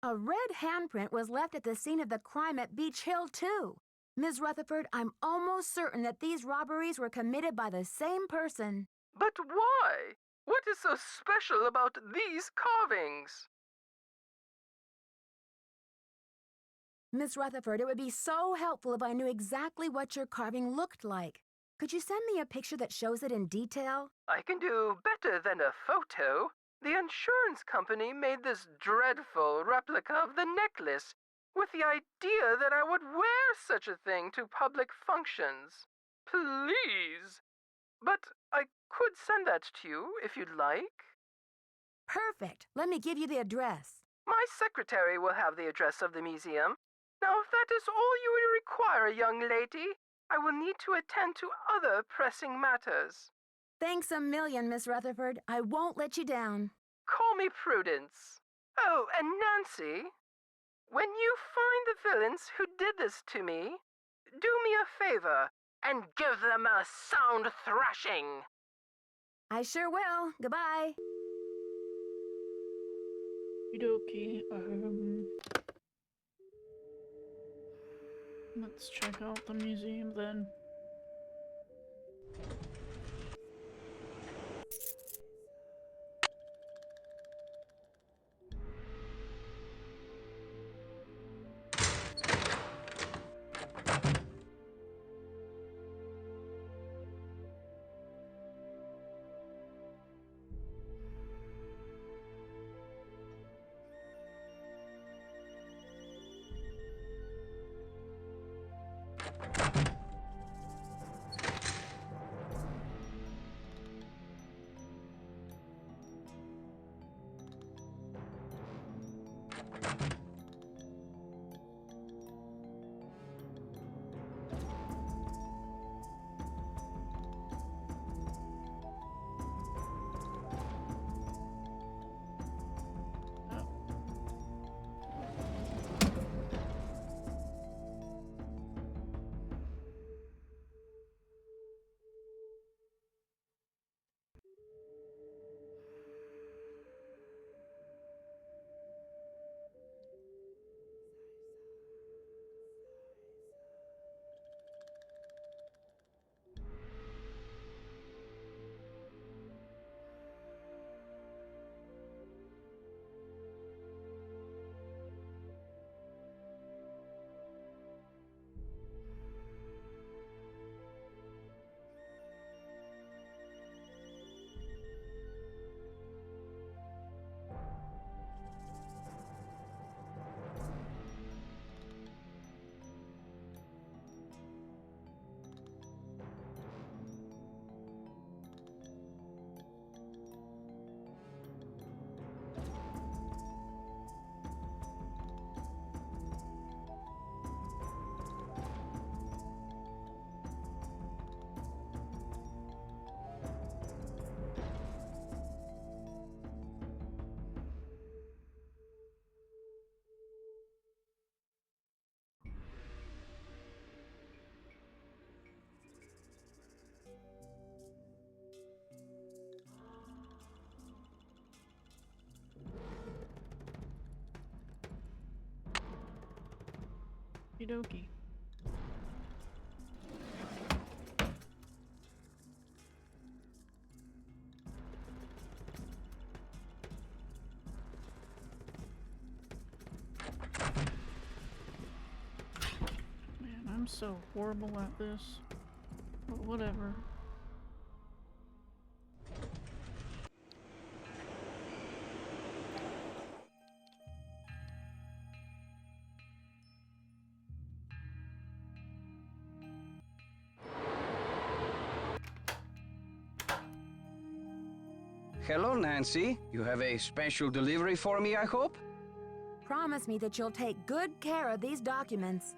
B: A red handprint was left at the scene of the crime at Beach Hill, too. Ms. Rutherford, I'm almost certain that these robberies were committed by the same person.
P: But why? What is so special about these carvings?
B: Miss Rutherford, it would be so helpful if I knew exactly what your carving looked like. Could you send me a picture that shows it in detail?
P: I can do better than a photo. The insurance company made this dreadful replica of the necklace with the idea that I would wear such a thing to public functions. Please. But I could send that to you if you'd like.
B: Perfect. Let me give you the address.
P: My secretary will have the address of the museum. Now, if that is all you will require, young lady, I will need to attend to other pressing matters.
B: Thanks a million, Miss Rutherford. I won't let you down.
P: Call me Prudence. Oh, and Nancy, when you find the villains who did this to me, do me a favor and give them a sound thrashing.
B: I sure will. Goodbye.
A: Okey-dokey. Let's check out the museum then. Okie dokie. Man, I'm so horrible at this. But whatever.
K: Hello, Nancy. You have a special delivery for me, I hope?
B: Promise me that you'll take good care of these documents.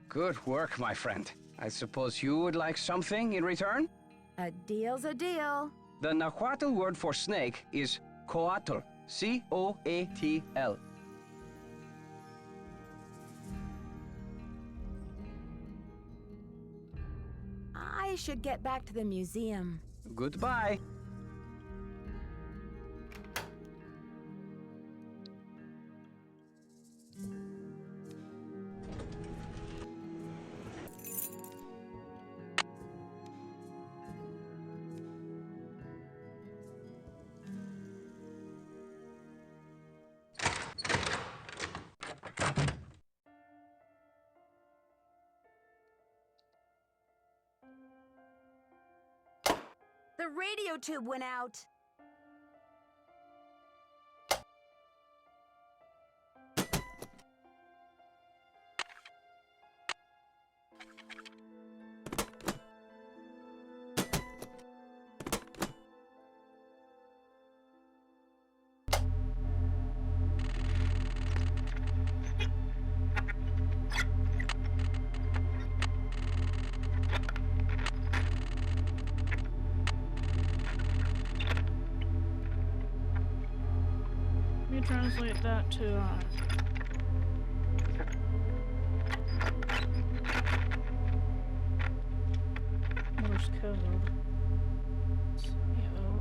K: Good work, my friend. I suppose you would like something in return?
B: A deal's a deal.
K: The Nahuatl word for snake is coatl. C-O-A-T-L.
B: I should get back to the museum.
K: Goodbye.
B: The radio tube went out.
A: Let me translate that to Morse code. C-O-A-T-L.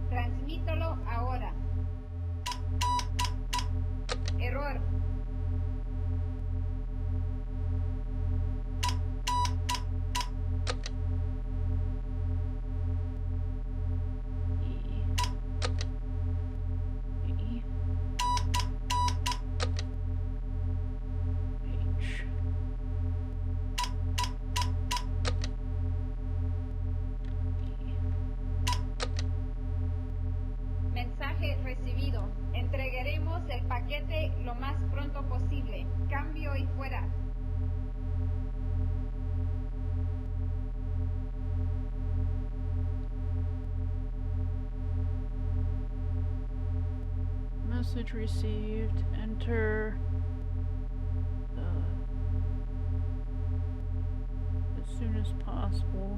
N: Transmítelo ahora. Error. Mensaje recibido. Entregaremos el paquete lo más pronto posible. Cambio y fuera.
A: Message received. Enter as soon as possible.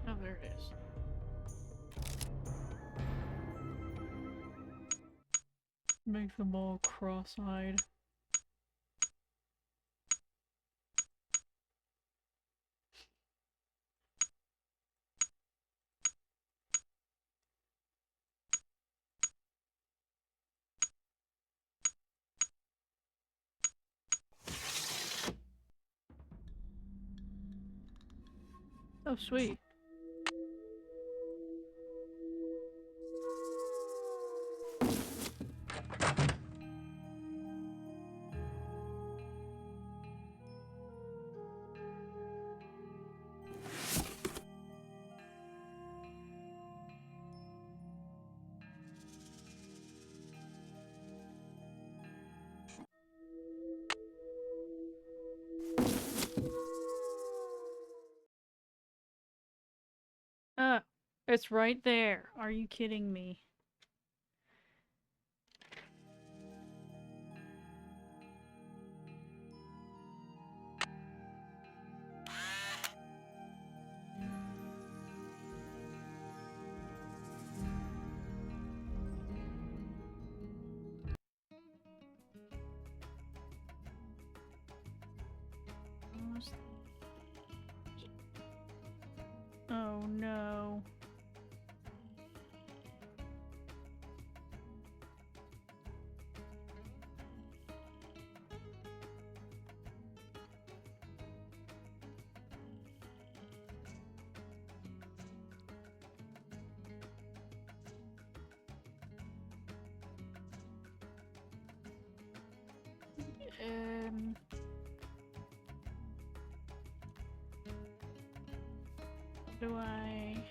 A: Oh, there it is. Make them all cross-eyed. Oh, sweet. It's right there. Are you kidding me? Oh no. Um... How do I...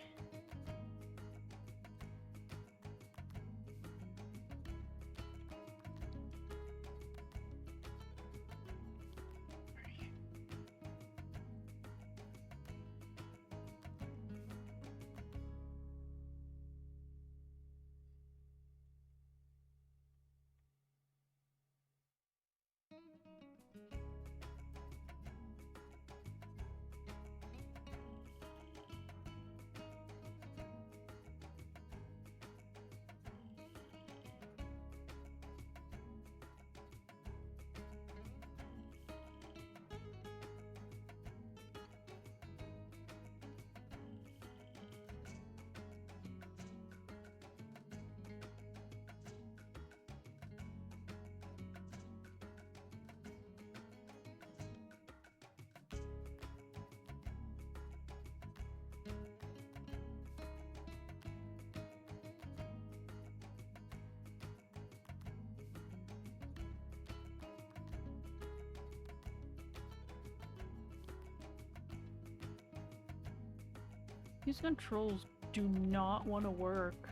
A: These controls do not want to work.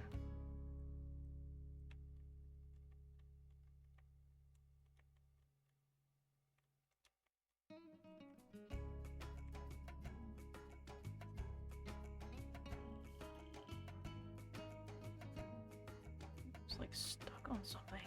A: It's like stuck on something.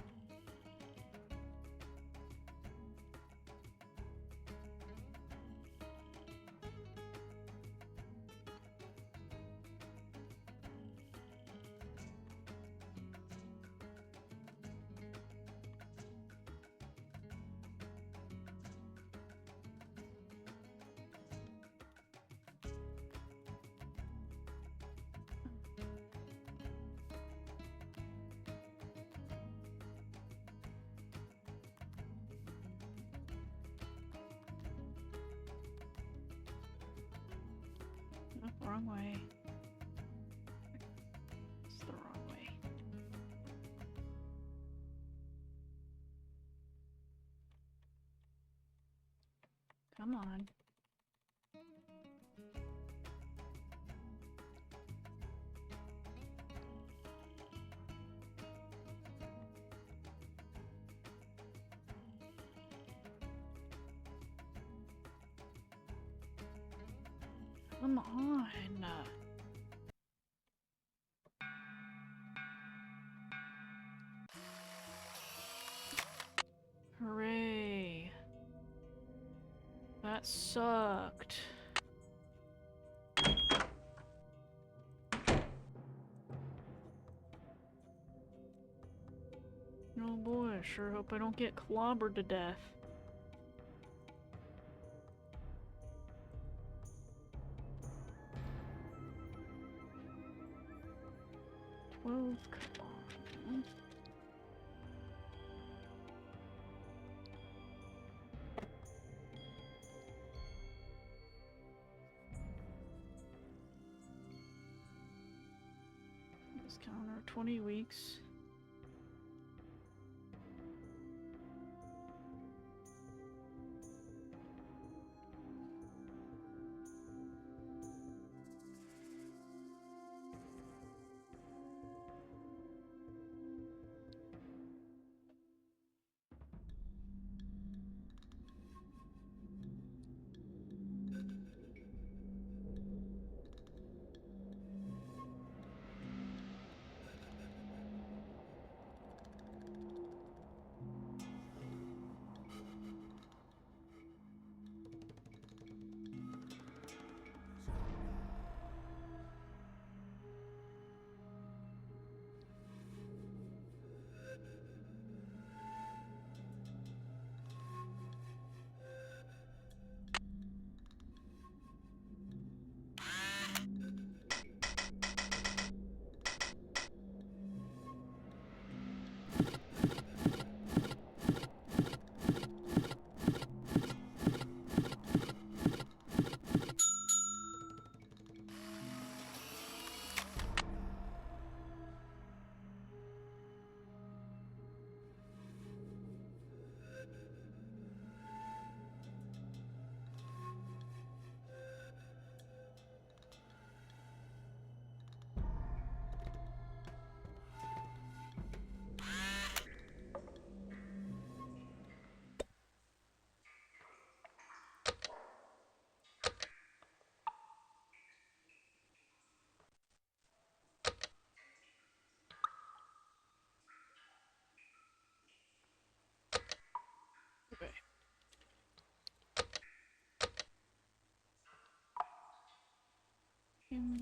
A: Oh, wrong way. It's the wrong way. Come on. Come on. Hooray. That sucked. Oh boy, I sure hope I don't get clobbered to death. Come on. This counter 20 weeks.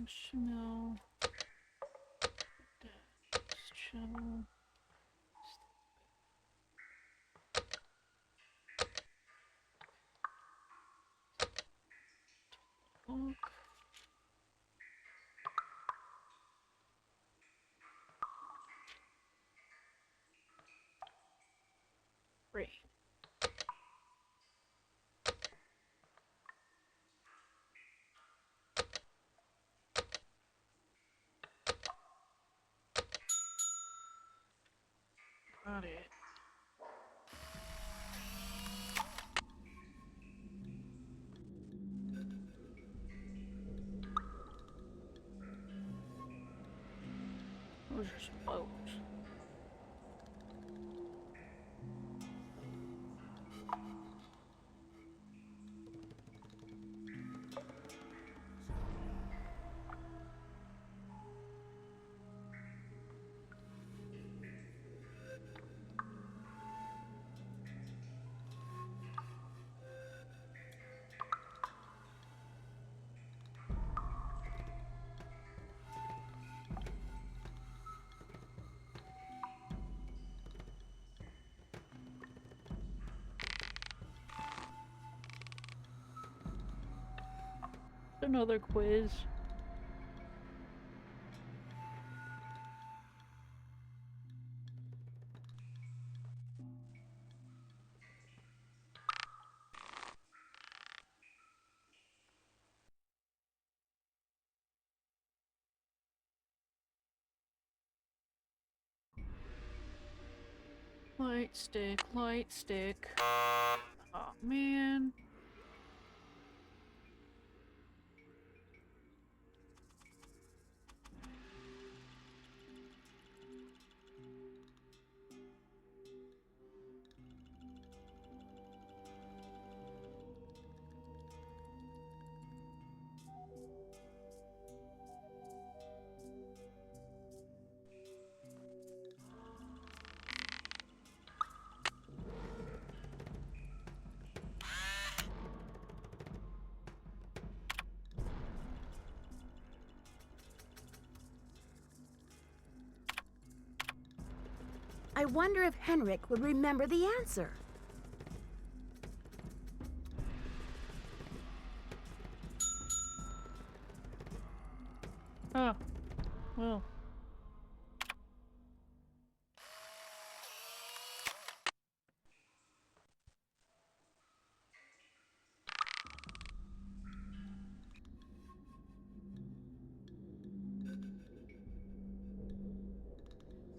A: Chanel. Chanel. Book. Great. Got it. Those are some boats. Another quiz. Light stick, light stick. Oh man.
B: I wonder if Henrik would remember the answer.
A: Oh, well.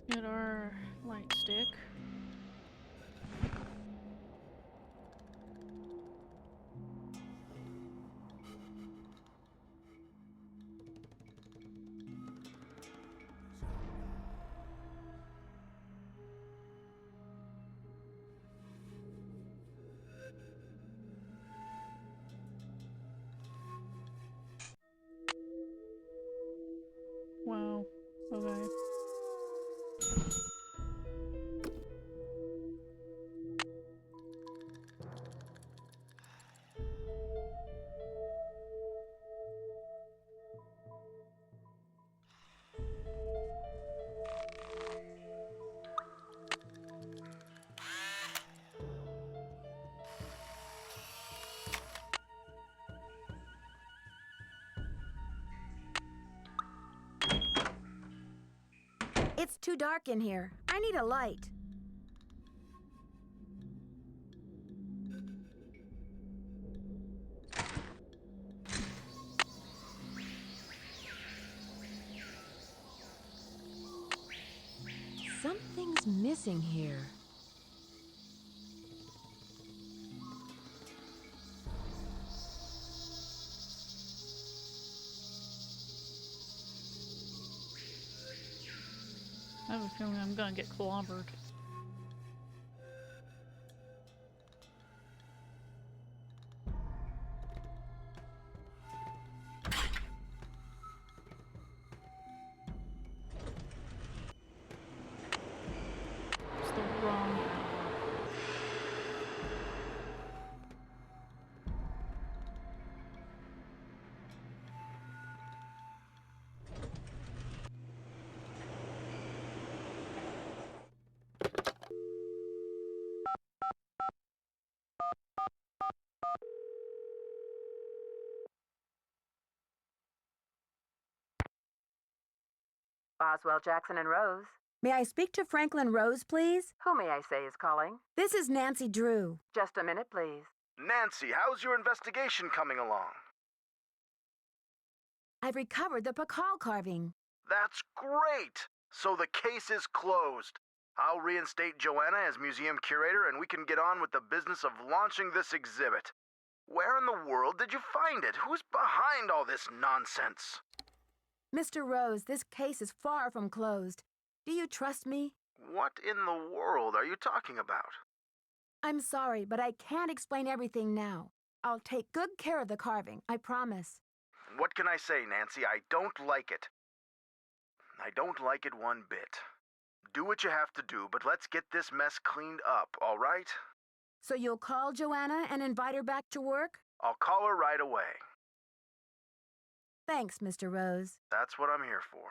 A: Let's get our light stick. Wow. Okay.
B: It's too dark in here. I need a light. Something's missing here.
A: I have a feeling I'm gonna get clobbered. It's the wrong hour.
E: Boswell, Jackson, and Rose.
B: May I speak to Franklin Rose, please?
E: Who may I say is calling?
B: This is Nancy Drew.
E: Just a minute, please.
O: Nancy, how's your investigation coming along?
B: I've recovered the Pakal carving.
O: That's great! So the case is closed. I'll reinstate Joanna as museum curator and we can get on with the business of launching this exhibit. Where in the world did you find it? Who's behind all this nonsense?
B: Mr. Rose, this case is far from closed. Do you trust me?
O: What in the world are you talking about?
B: I'm sorry, but I can't explain everything now. I'll take good care of the carving, I promise.
O: What can I say, Nancy? I don't like it. I don't like it one bit. Do what you have to do, but let's get this mess cleaned up, all right?
B: So you'll call Joanna and invite her back to work?
O: I'll call her right away.
B: Thanks, Mr. Rose.
O: That's what I'm here for.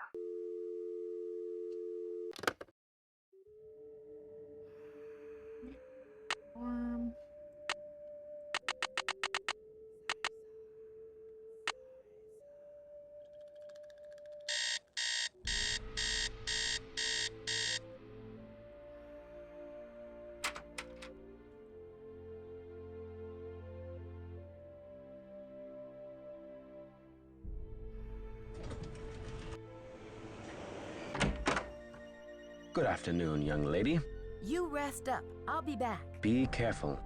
H: Good afternoon, young lady.
B: You rest up. I'll be back.
H: Be careful.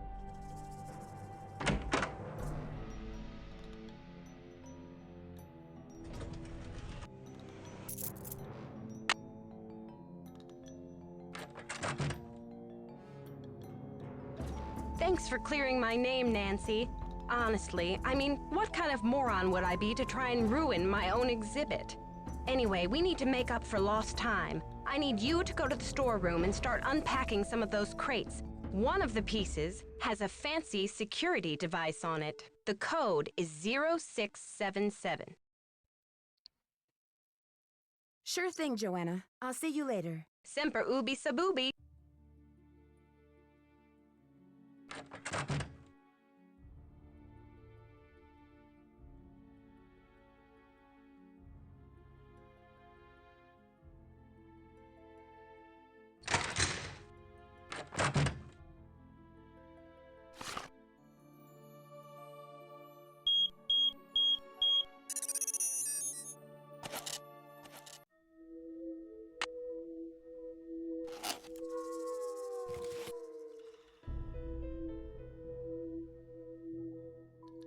C: Thanks for clearing my name, Nancy. Honestly, I mean, what kind of moron would I be to try and ruin my own exhibit? Anyway, we need to make up for lost time. I need you to go to the storeroom and start unpacking some of those crates. One of the pieces has a fancy security device on it. The code is 0677.
B: Sure thing, Joanna. I'll see you later.
C: Semper ubi sabubi.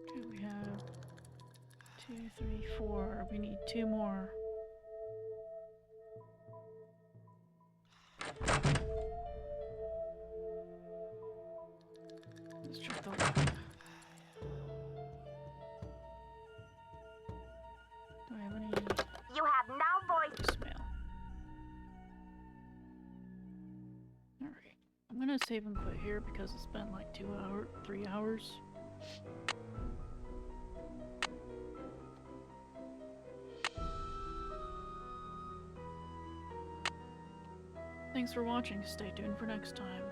A: Okay, we have 2, 3, 4. We need 2 more. Let's check the lab. Do I have any
G: You have no voice.
A: voicemail? Alright. I'm gonna save and quit here because it's been like 3 hours. Thanks for watching. Stay tuned for next time.